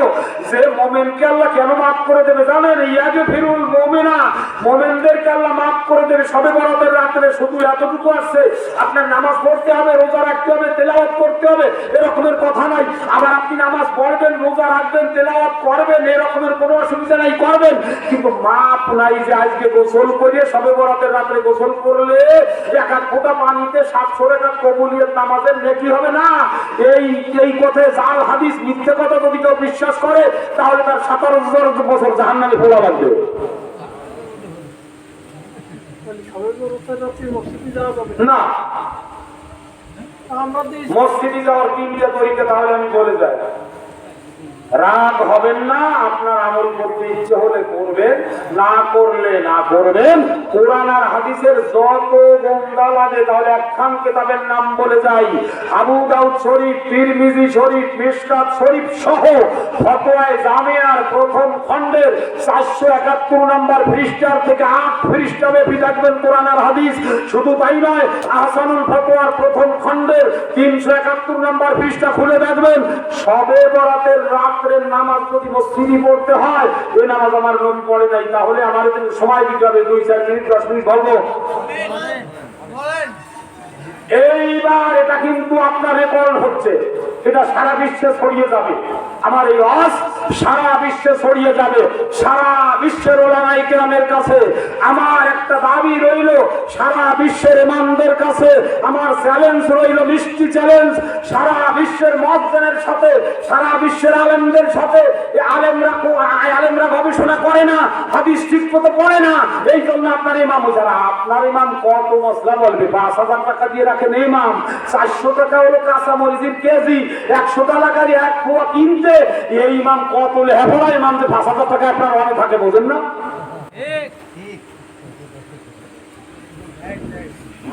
যে মুমিনকে আল্লাহ কেন মাফ করে দেবে জানেন? ইয়াগফিরুল মুমিনা, মুমিনদেরকে আল্লাহ মাফ করে দেবে শবে বরাতের রাতে। শুধু এতটুকু আছে, আপনার নামাজ পড়তে হবে, রোজা রাখতে হবে, তেলাওয়াত করতে হবে, এরকমের কথা নাই। আবার আপনি নামাজ পড়বেন, রোজা রাখবেন, তেলাওয়াত করবেন, এরকমের কোনো অসুবিধা নাই, করবেন। কিন্তু মাপ নাই যে আজকে গোসল করে শবে বরাতের রাতে গোসল করলে 1 ফোঁটা পানিতে 700 রাকাত কবুলিয়ত নামাজের নেকি হবে না। এই কথায় জাল হাদিস, মিথ্যে কথা যদি কেউ বিশ্বাস করে তাহলে তার 17,000 বছর জাহান্নামে পোড়া লাগবে। না, মসজিদে যাওয়ার 3টা তরিকা তাহলে আমি বলে যাই। রাগ হবেন না, আপনার আমল করতে ইচ্ছে হলে করবেন, না করলে না করবেন। কোরআন আর হাদিসের যত গঙ্গা লাগে তাহলে একখান কিতাবের নাম বলে যাই। আবু দাউদ শরীফ, তিরমিজি শরীফ, মিশকাত শরীফ সহ ফতোয়ায়ে জামিয়ার প্রথম খণ্ডের 471 নম্বর পৃষ্ঠার থেকে 8 পৃষ্ঠা ব্যাপী দেখবেন কোরআন আর হাদিস। শুধু তাই নয়, আহসানুল ফতোয়ার প্রথম খণ্ডের 371 নম্বর পৃষ্ঠা খুলে দেখবেন শবে বরাতের রাত্রের নামাজ যদি মসজিদে পড়তে হয়, এই নামাজ আমার নবী পড়ে নাই, তাহলে আমার সময় দিতে হবে 2-4 মিনিট, 10 মিনিট বলবো। এইবার এটা কিন্তু আপনার রেকর্ড হচ্ছে, এটা সারা বিশ্বে ছড়িয়ে যাবে। আমার এই ওয়াজ সারা বিশ্বে ছড়িয়ে যাবে। সারা বিশ্বের উলামায়ে কেরামের কাছে আমার একটা দাবি রইল, সারা বিশ্বের ইমামদের কাছে আমার চ্যালেঞ্জ রইল, মিষ্টি চ্যালেঞ্জ। সারা বিশ্বের মুয়াজ্জিনের সাথে, সারা বিশ্বের আলেমদের সাথে, আলেমরা গবেষণা করে না, হাদিস ঠিক মতো পড়ে না। এই জন্য আপনার ইমাম, যারা আপনার ইমাম কত মশলা বলবে, 5,000 টাকা দিয়ে রাখেন ইমাম, 400 টাকা হলো কাঁচা মরিচের কেজি, 100 টাকা দিয়ে 1 পোয়া কিনতে, এই ইমাম কত লেহাপড়া ইমাম যে 5,000 টাকা আপনার অনেক থাকে, বোঝেন না?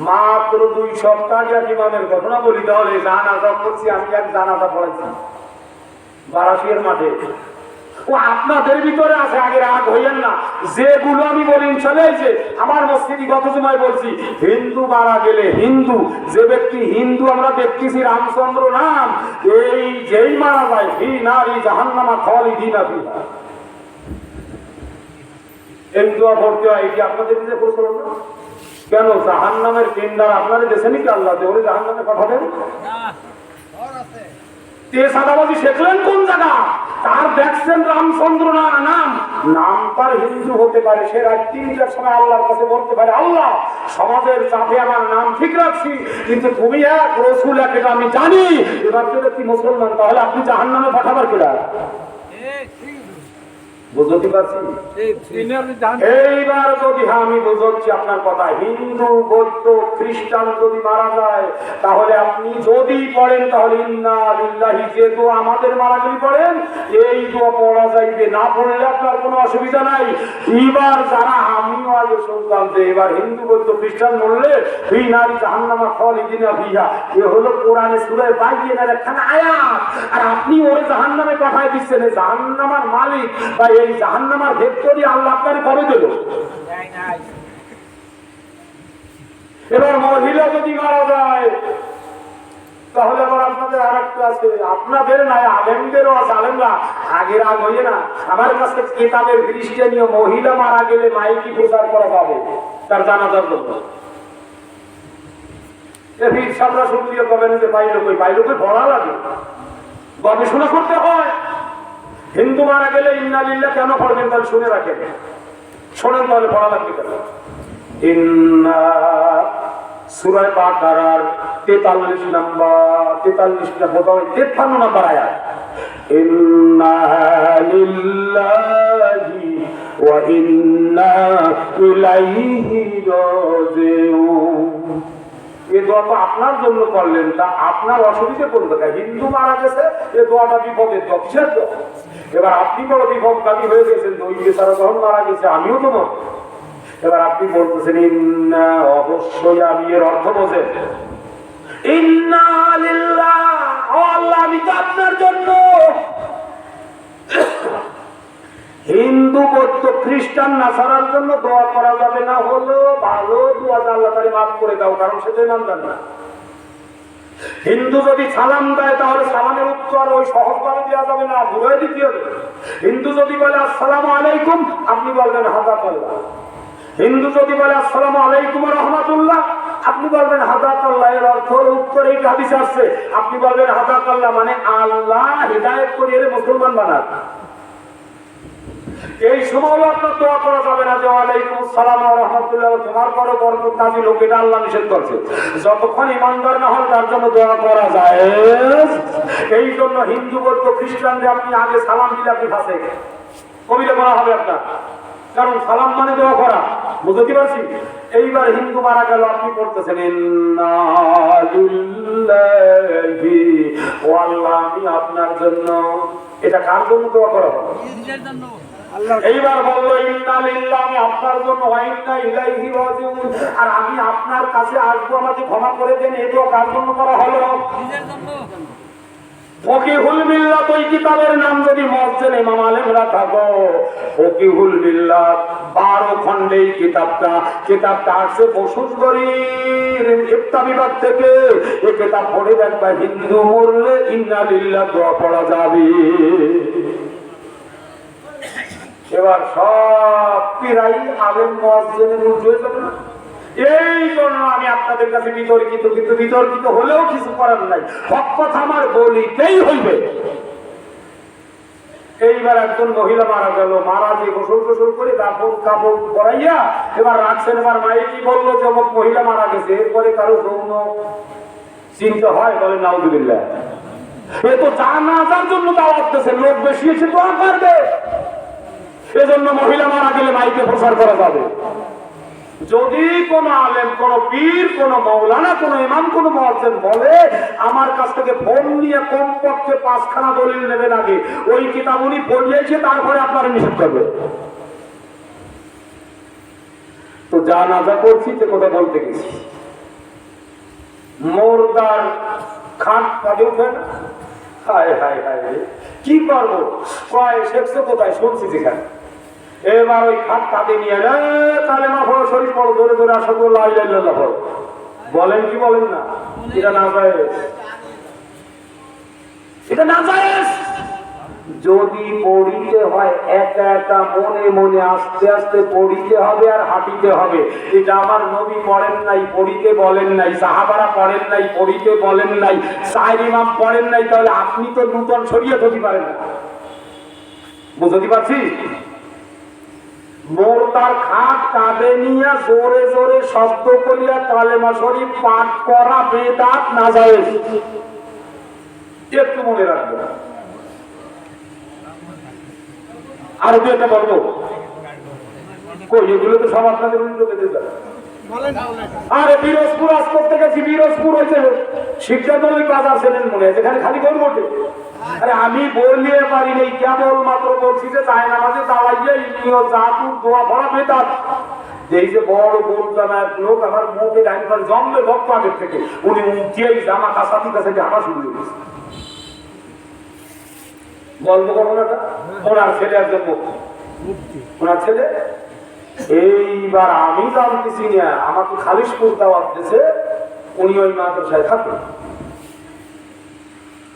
মাত্র 2 সপ্তাহ আগে ইমামের ঘটনা বলি, তাহলে জানাজা করছি আমি, এক জানাজা পড়াইছি বারাসিয়ার মাঠে। ও আপনাদের ভিতরে আছে, আগে রাগ হইয়েন না। যেগুলো আমি বলি চলে যে আমার মসজিদে গত জুমায় বলছি, হিন্দু মারা গেলে, হিন্দু যে ব্যক্তি হিন্দু আমরা দেখতেছি রামচন্দ্র নাম, এই যেই মারা যায় হি নারী জাহান্নামা খালিদিনা ফিহা, এই দোয়া পড়তে হয়। এটি আপনাদের দিকে প্রচলন না কেন? জাহান্নামের টেন্ডার আপনাদের দেশে নাকি আল্লাহ দেওয়া জাহান্নামে পাঠাবেন? সাদাবাজি শেখলেন কোন জায়গা? তার দেখছেন রামচন্দ্র নাম, নাম তার হিন্দু হতে পারে, সে রাত 3টার সময় আল্লাহর কাছে বলতে পারে, আল্লাহ সমাজের চাপে আমার নাম ঠিক রাখছি, কিন্তু তুমি এক রসুল এক, এটা আমি জানি। এবার যদি তুই মুসলমান, তাহলে আপনি জাহান্নামে পাঠাবার কেডা? বুঝতে পারছি? এইবার যদি আমি বুঝছি আপনার কথা, হিন্দু বৌদ্ধ খ্রিস্টান যদি মারা যায়, তাহলে আপনি যদি পড়েন তাহলে ইন্না লিল্লাহি, যে দোয়া আমাদের মারা গেলে পড়েন, এই দোয়া পড়া যাইবে, না পড়লে আপনার কোনো অসুবিধা নাই। এবার যারা, আমিও আগে শুনলাম যে এবার হিন্দু বৌদ্ধ খ্রিস্টান মরলে ফি নারী জাহান্নামা খালিদিনা ফিহা, এ হলো কোরআনে সূরা বাইয়িনার একখানা আয়াত, আর আপনি ওরে জাহান্নামে পাঠায় দিচ্ছেন। জাহান্নামার মালিক বা এই জাহান্নামার ভেতরে আল্লাহ আপনার কবে দেব? এবার মহিলা যদি মারা যায়, তাহলে আবার আপনাদের আর একটা আছে, আপনাদের নাই আলেমদেরও আছে। আলেমরা আগের আগ হইয়ে না, আমার কাছে কিতাবের খ্রিস্টানীয় মহিলা মারা গেলে মাইকি প্রচার করা যাবে তার জানাজার জন্য। সামরা শুনলিও কবেন যে পাইলকে ভরা লাগে, গবেষণা করতে হয়। হিন্দু মারা গেলে ইন্না লিল্লাহ কেন পড়বেন? তাহলে শুনে রাখেন, শোনেন তাহলে পড়া লাগবে কেন? ইন্না সূরা বাকারার 43 নম্বর আয়াত, ইন্না লিল্লাহি ওয়া ইন্না ইলাইহি রাজিউন। এই দোয়া তো আপনার জন্য করলেন, তা আপনার অসুবিধা করবে না। হিন্দু মারা গেছে, এই দোয়াটা বিপদের দোয়া, কিসের দোয়া? এবার আপনি বড় বিপদগামী হয়ে গেছেন, ওই বেচারা যখন মারা গেছে আমিও তো মর। এবার আপনি বলতেছেন ইন্না, অবশ্যই আমি এর অর্থ বোঝেন, ইন্না লিল্লাহ, আল্লাহ আমি তো আপনার জন্য। হিন্দু বৌদ্ধ খ্রিস্টান নাসারার জন্য দোয়া করা যাবে না, হলো ভালো দোয়া, আল্লাহ তারে মাফ করে দাও, কারণ সে তো ইমানদার না। হিন্দু যদি সালাম দেয়, তাহলে সালামের উত্তর ওই সহজভাবে দেওয়া যাবে না, ঘুরে দিতে হবে। হিন্দু যদি বলে আসসালামু আলাইকুম, আপনি বলবেন হাদাকাল্লাহ। হিন্দু যদি বলে আসসালামু আলাইকুম ওয়া রাহমাতুল্লাহ, আপনি বলবেন হাদাকাল্লাহ। এর অর্থ উত্তর এই হাদিসে আছে, আপনি বলবেন হাদাকাল্লাহ মানে আল্লাহ হিদায়াত করিয়ে মুসলমান বানান। এই সময় আপনার দোয়া করা যাবে না যে ওয়ালাইকুম আসসালাম ওয়া রাহমাতুল্লাহ, তোমার পরে বরকত নাযিল হোক, এটা আল্লাহ নিষেধ করছে। যতক্ষণ ইমানদার না হয় তার জন্য দোয়া করা যায়। এই জন্য হিন্দু বৌদ্ধ খ্রিস্টানদের আপনি আগে সালাম দিলে আপনি ফাঁসে কবিতা করা হবে আপনার, কারণ সালাম মানে দোয়া করা। বুঝতে পারছি? এইবার হিন্দু মারা গেল, আপনি পড়তেছেন ইন্না লিল্লাহি ওয়া আল্লাহ আমি আপনার জন্য, এটা কার জন্য দোয়া করা হবে? নিজের জন্য। এইবার বললো ইন্না লিল্লাহ, আমি আপনার জন্য, ওয়া ইন্না ইলাইহি রাজিউন, আর আমি আপনার কাছে আসবো, আমাকে ক্ষমা করে দেন। এই দোয়া কার জন্য করা হলো? নিজের জন্য। ফকিহুল মিল্লাত, ওই কিতাবের নাম যদি মসজিদ ইমাম আলেমরা থাকো, ফকিহুল মিল্লাত 12 খণ্ডে এই কিতাবটা আসছে বসুন্ধরীর ইফতা বিভাগ থেকে। এই কিতাব পড়ে দেখবা, হিন্দু মরলে ইন্না লিল্লাহ দোয়া পড়া যাবে। এবার সব পীরাই আলেম মুয়াজ্জিনের উল্টো হয়ে যাবে না? এই জন্য আমি আপনাদের কাছে বিতর্কিত হলেও কিছু করার নাই, হক কথা আমার বলিতেই হইবে। এইবার একজন মহিলা মারা গেল, মারা দিয়ে গোসল করে দাফন কাপড় পরাইয়া এবার রাখছেন। এবার মাইকি বললো যে অমুক মহিলা মারা গেছে, এরপরে কারো যৌন চিন্তা হয়, বলে নাউযুবিল্লাহ। এ তো জানাজার জন্য দাওয়াত দিয়েছে, লোক বেশি এসে দোয়া করবে, এজন্য মহিলা মারা গেলে মাইকে প্রচার করা যাবে। যদি কোন আলেম, কোন পীর, কোন মৌলানা, কোন ইমাম, কোন মুয়াজ্জিন বলে আমার কাছ থেকে ফোন নিয়ে কমপক্ষে 5খানা দলিল নেবেন, আগে ওই কিতাব উনি পড়িয়েছে, তারপরে আপনারা নিষেধ করবে। তো জানাজা করছি, যে কথা বলতে গেছি, মোরদার খাট কাঁধে উঠে না, হায় হায় হায় রে, কি করবো? কয় শেখছো কোথায়? শুনছি যেখানে। এবার ওই খাট কাঁদে নিয়ে কালেমা পড়ো, শরীফ পড়ো, ধরে ধরে আসো, লা ইলাহা ইল্লাল্লাহ পড়ো। বলেন কি বলেন না? এটা না যায়, এটা না যায়। যদি পড়িতে হয় একা একা মনে মনে আস্তে আস্তে পড়িতে হবে আর হাঁটিতে হবে। এটা আমার নবী পড়েন নাই, পড়িতে বলেন নাই, সাহাবারা পড়েন নাই, পড়িতে বলেন নাই, সাহেব ইমাম পড়েন নাই, তাহলে আপনি তো নূতন শরীয়ত হতে পারেন না। বুঝতে পারছি? মোরতার খাট কাঁধে নিয়ে জোরে জোরে শব্দ করিয়া কালেমা শরীফ পাঠ করা বেদাত নাজায়েজ। একটু মনে রাখবে। আর একটা বলবো, কই এগুলো তো সব আপনাদের আরে পিরোজপুর আজ করতে গেছি, পিরোজপুর হয়েছে শিক্ষাদলের বাজার ছিলেন মনে হয়, যেখানে খালি গোল মোটে। আরে আমি বললে পারি নাই, কেবল মাত্র বলছি যে চায় না মাঝে দাঁড়াইয়া জাতু দোয়া ভরা বেদাত। এই যে বড় গোল জামার লোক আমার মুখে ডাইন করে জন্মে ভক্ত আগের থেকে, উনি উঠিয়েই জামা কাছাতি কাছে হাঁটা শুরু করেছে। বলবো ঘটনাটা, ওনার ছেলে একজন মুফতি, ওনার ছেলে। এইবার আমি জানতেছি না, আমাকে খালিশপুর দাওয়াত দিয়েছে, উনি ওই মাদ্রাসায় থাকেন।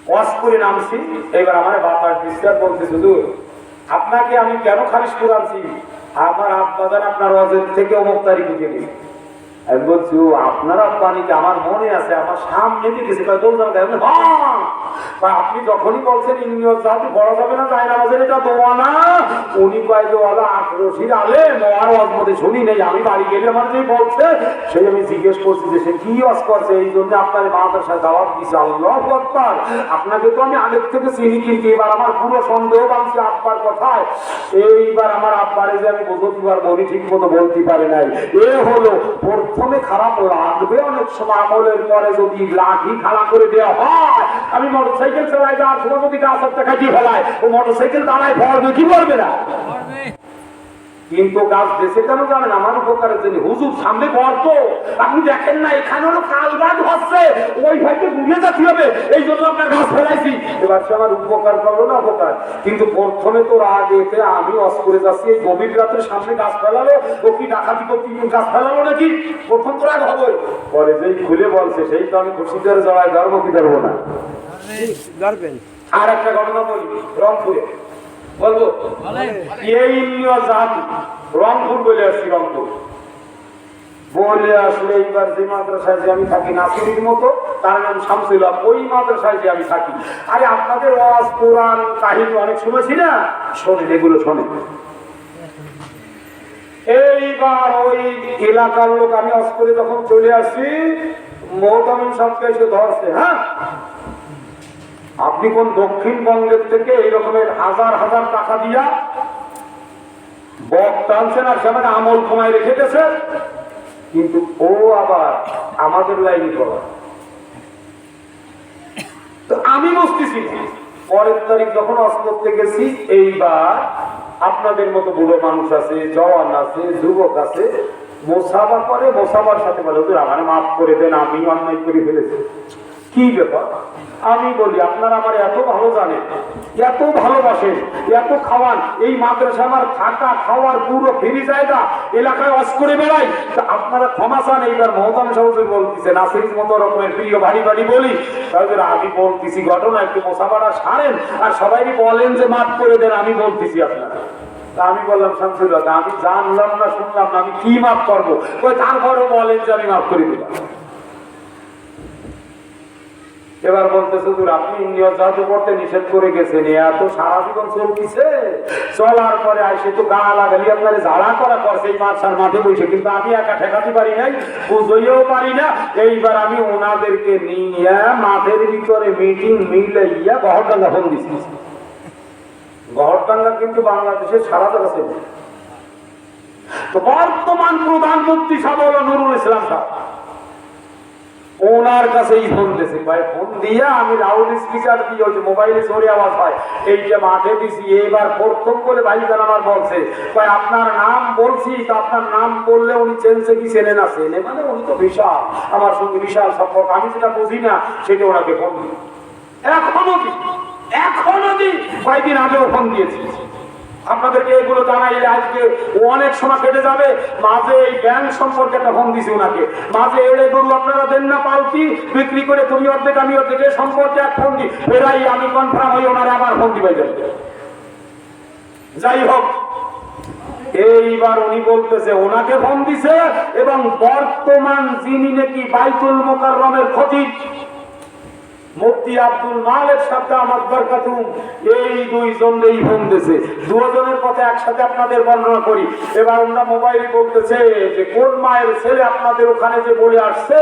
ওয়াজ করে নামছি, এইবার আমার বাবার ডিস্টার্ব বলতে, শুধু আপনাকে আমি কেন খালিশপুর আনছি, আমার আব্বাজান আপনার ওয়াজের থেকে অমুক তারিখ উঠে গেছে। আমি বলছি ও আপনার আব্বানিকে আমার মনে আছে, আমার সামনে দিয়েছে, আপনি যখনই বলছেন ইন্ডিয়ার জাতি বড় যাবে না, তাই নামাজের এটা দোয়া না, উনি কয় যে ওলা 18 আলে আর ওয়াজ মধ্যে শুনি নেই, আমি বাড়ি গেলে আমার যে বলছে সেই আমি জিজ্ঞেস করছি যে সে কি ওয়াজ করছে, এই জন্য আপনার মাদ্রাসায় দাওয়াত দিছে। আল্লাহু আকবার, আপনাকে তো আমি আগের থেকে চিনি, কিন্তু এবার আমার পুরো সন্দেহ বাঁধছে আব্বার কথায়। এইবার আমার আব্বারে যে আমি বুঝতে পারবো, উনি ঠিক মতো বলতে পারে নাই। এ হলো প্রথমে খারাপ লাগবে, অনেক সময় আমলের পরে যদি লাঠি খাড়া করে দেওয়া হয়। আমি মোটরসাইকেল চালাই যাওয়ার সময় যদি গাছের টাকা দিয়ে ফেলায়, ও মোটরসাইকেল দাঁড়ায় পড়বে কি করবে না? কিন্তু গাছ দেশে কেন জানেন? আমার উপকারের জন্য। হুজুর সামনে গর্ত, আপনি দেখেন না, এখানে হলো কাল গাছ হচ্ছে, ওই ভাইকে ঘুরিয়ে যাচ্ছি হবে, এই জন্য আপনার গাছ ফেলাইছি। এবার সে আমার উপকার করলো না অপকার? কিন্তু প্রথমে তো রাগ এতে আমি অস করে যাচ্ছি, এই গভীর রাতের সামনে গাছ ফেলালো, ও কি ডাকাতি করতে গাছ ফেলালো নাকি? প্রথম তো রাগ হবে, পরে যেই খুলে বলছে সেই তো আমি খুশি করে জড়ায় ধরবো কি ধরবো না। আর একটা ঘটনা বলি, রংপুরে বলবো, এই জাতি রংপুর বলে আসছি, রংপুর বলে আসলে এইবার যে মাদ্রাসায় যে আমি থাকি নাসিরের মতো, তার নাম শামসুল হক, ওই মাদ্রাসায় যে আমি থাকি। আরে আপনাদের ওয়াজ কোরআন কাহিনী অনেক শুনেছি না, শোনেন, এগুলো শোনেন। এইবার ওই এলাকার লোক আমি ওয়াজ করে যখন চলে আসছি, মোহতামিম সাহেবকে এসে ধরছে, হ্যাঁ আপনি কোন দক্ষিণবঙ্গের থেকে এই রকমের হাজার হাজার টাকা দিয়া বক টানছেন আর সেখানে আমল কমায় রেখে গেছে, কিন্তু ও আবার আমাদের লাইনে করা। তো আমি বুঝতেছি পরের তারিখ যখন ওয়াজ করতে গেছি, এইবার আপনাদের মতো বুড়ো মানুষ আছে, জওয়ান আছে, যুবক আছে, মোসাফা করে, মোসাফার সাথে বলে হুজুর আমার মাফ করে দেন, আমি অন্যায় করে ফেলেছি। কি ব্যাপার? আমি বলি আপনারা আমার এত ভালো জানেন, এত ভালোবাসেন, এত খাওয়ান, এই মাদ্রাসা আমার থাকা খাওয়ার পুরো ফ্রি জায়গা, এলাকায় ওয়াজ করে বেড়াই, তা আপনারা ক্ষমা চান। এইবার মহতাম সাহেব বলতেছে, নাসির মতো রকমের প্রিয় ভারী ভারী বলি, তাহলে আমি বলতেছি ঘটনা একটু মোসাফাটা সারেন আর সবাই বলেন যে মাফ করে দেন, আমি বলতেছি আপনারা। আমি বললাম শামসুল হক, আমি জানলাম না শুনলাম না, আমি কি মাফ করবো? তারপরও বলেন যে আমি মাফ করে দিলাম। এবার বলতেছে আপনি জাদু করতে নিষেধ করে গেছেন, এত সারা জীবন চলতেছে, চলার পরে আইসে তো গা লাগালি আপনার ঝাড়া করা করছে এই মাছার মাঠে বসে, কিন্তু আমি একা ঠেকাতে পারি নাই, বুঝইও পারি না। এইবার আমি ওনাদেরকে নিয়ে মাঠের ভিতরে মিটিং মিলাইয়া গহরডাঙ্গা ফোন দিচ্ছি। গহরডাঙ্গা কিন্তু বাংলাদেশের সারা জায়গা ছিল। তো বর্তমান প্রধানমন্ত্রী সাহেব হলো নুরুল ইসলাম সাহেব, ওনার কাছেই ফোন দিয়েছে। ভাই ফোন দিয়া আমি লাউড স্পিকার দিয়ে ওই যে মোবাইলে জোরে আওয়াজ হয় এইটা মাঠে দিছি। এবার প্রথম বলে ভাইজান আমার বলছে, ভাই আপনার নাম বলছি, তো আপনার নাম বললে উনি চেনছে কি চেনে না? চেনে মানে উনি তো বিশাল, আমার সঙ্গে বিশাল সম্পর্ক, আমি যেটা বুঝি না সেটা ওনাকে ফোন দিই। এখনো কি এখনো কয়েকদিন আগেও ফোন দিয়েছি আপনাদেরকে এগুলো জানাইলে আজকে অনেক সময় কেটে যাবে। মাঝে এই ব্যাংক সম্পর্কে একটা ফোন দিছি ওনাকে, মাঝে এড়ে গরু আপনারা দেন না পালকি বিক্রি করে তুমি অর্ধেক আমি অর্ধেক এই সম্পর্কে এক ফোন দি ফেরাই আমি কনফার্ম হই ওনারে আবার ফোন দিবে যাবে। যাই হোক, এইবার উনি বলতেছে ওনাকে ফোন দিছে এবং বর্তমান যিনি নাকি বাইতুল মুকাররমের খতিব মুফতি আব্দুল মালিক সাহেব আমার বরকাতুম, এই দুইজনেই ফোন দিয়েছে। দুজনের কথা একসাথে আপনাদের বর্ণনা করি। এবার আমরা মোবাইলে বলতেছে যে কোন মায়ের ছেলে আপনাদের ওখানে যে বলে আসছে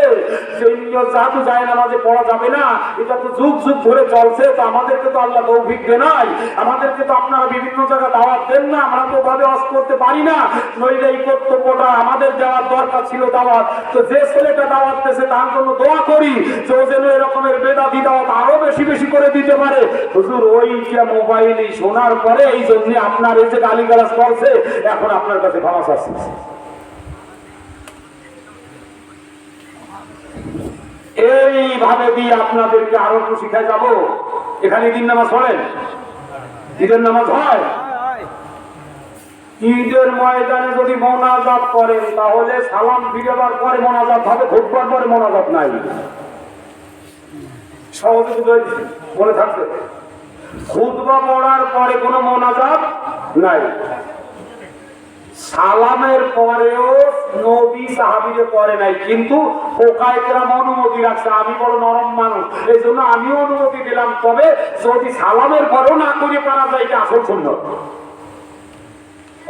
যে জাদু যায় নামাজে পড়া যাবে না, এটা তো যুগ যুগ ধরে চলছে, তো আমাদেরকে তো আল্লাহ তৌফিক দেন নাই, আমাদেরকে তো আপনারা বিভিন্ন জায়গায় দাওয়াত দেন না, আমরা তো ওভাবে অস করতে পারি না, নইলে এই কর্তব্যটা আমাদের যাওয়ার দরকার ছিল দাওয়াত। তো যে ছেলেটা দাওয়াত দিয়েছে তার জন্য দোয়া করি যে ও যেন এরকমের বেদাতি দাওয়াত আরো বেশি বেশি করে দিতে পারে। হুজুর ওইটা মোবাইলে শোনার পরে এই জন্য আপনার এই যে গালিগালাজ করছে এখন আপনার কাছে ক্ষমা চাচ্ছি। এইভাবে দিয়ে আপনাদেরকে আরো একটু শিখায় যাব। এখানে ঈদের নামাজ পড়েন? ঈদের নামাজ হয়? ঈদের ময়দানে যদি মোনাজাত করেন তাহলে সালাম ফিরবার পরে মোনাজাত হবে, খুতবার পরে মোনাজাত নাই। সহজে মনে থাকবে, খুতবা পড়ার পরে কোনো মোনাজাত নাই। সালামের পরেও নবী সাহাবীরে করে নাই, কিন্তু ফোকায়ে কেরাম অনুমতি রাখছে। আমি বড় নরম মানুষ, এই জন্য আমিও অনুমতি দিলাম। তবে যদি সালামের পরেও না করে পারা যায় এটা আসল সুন্নাত।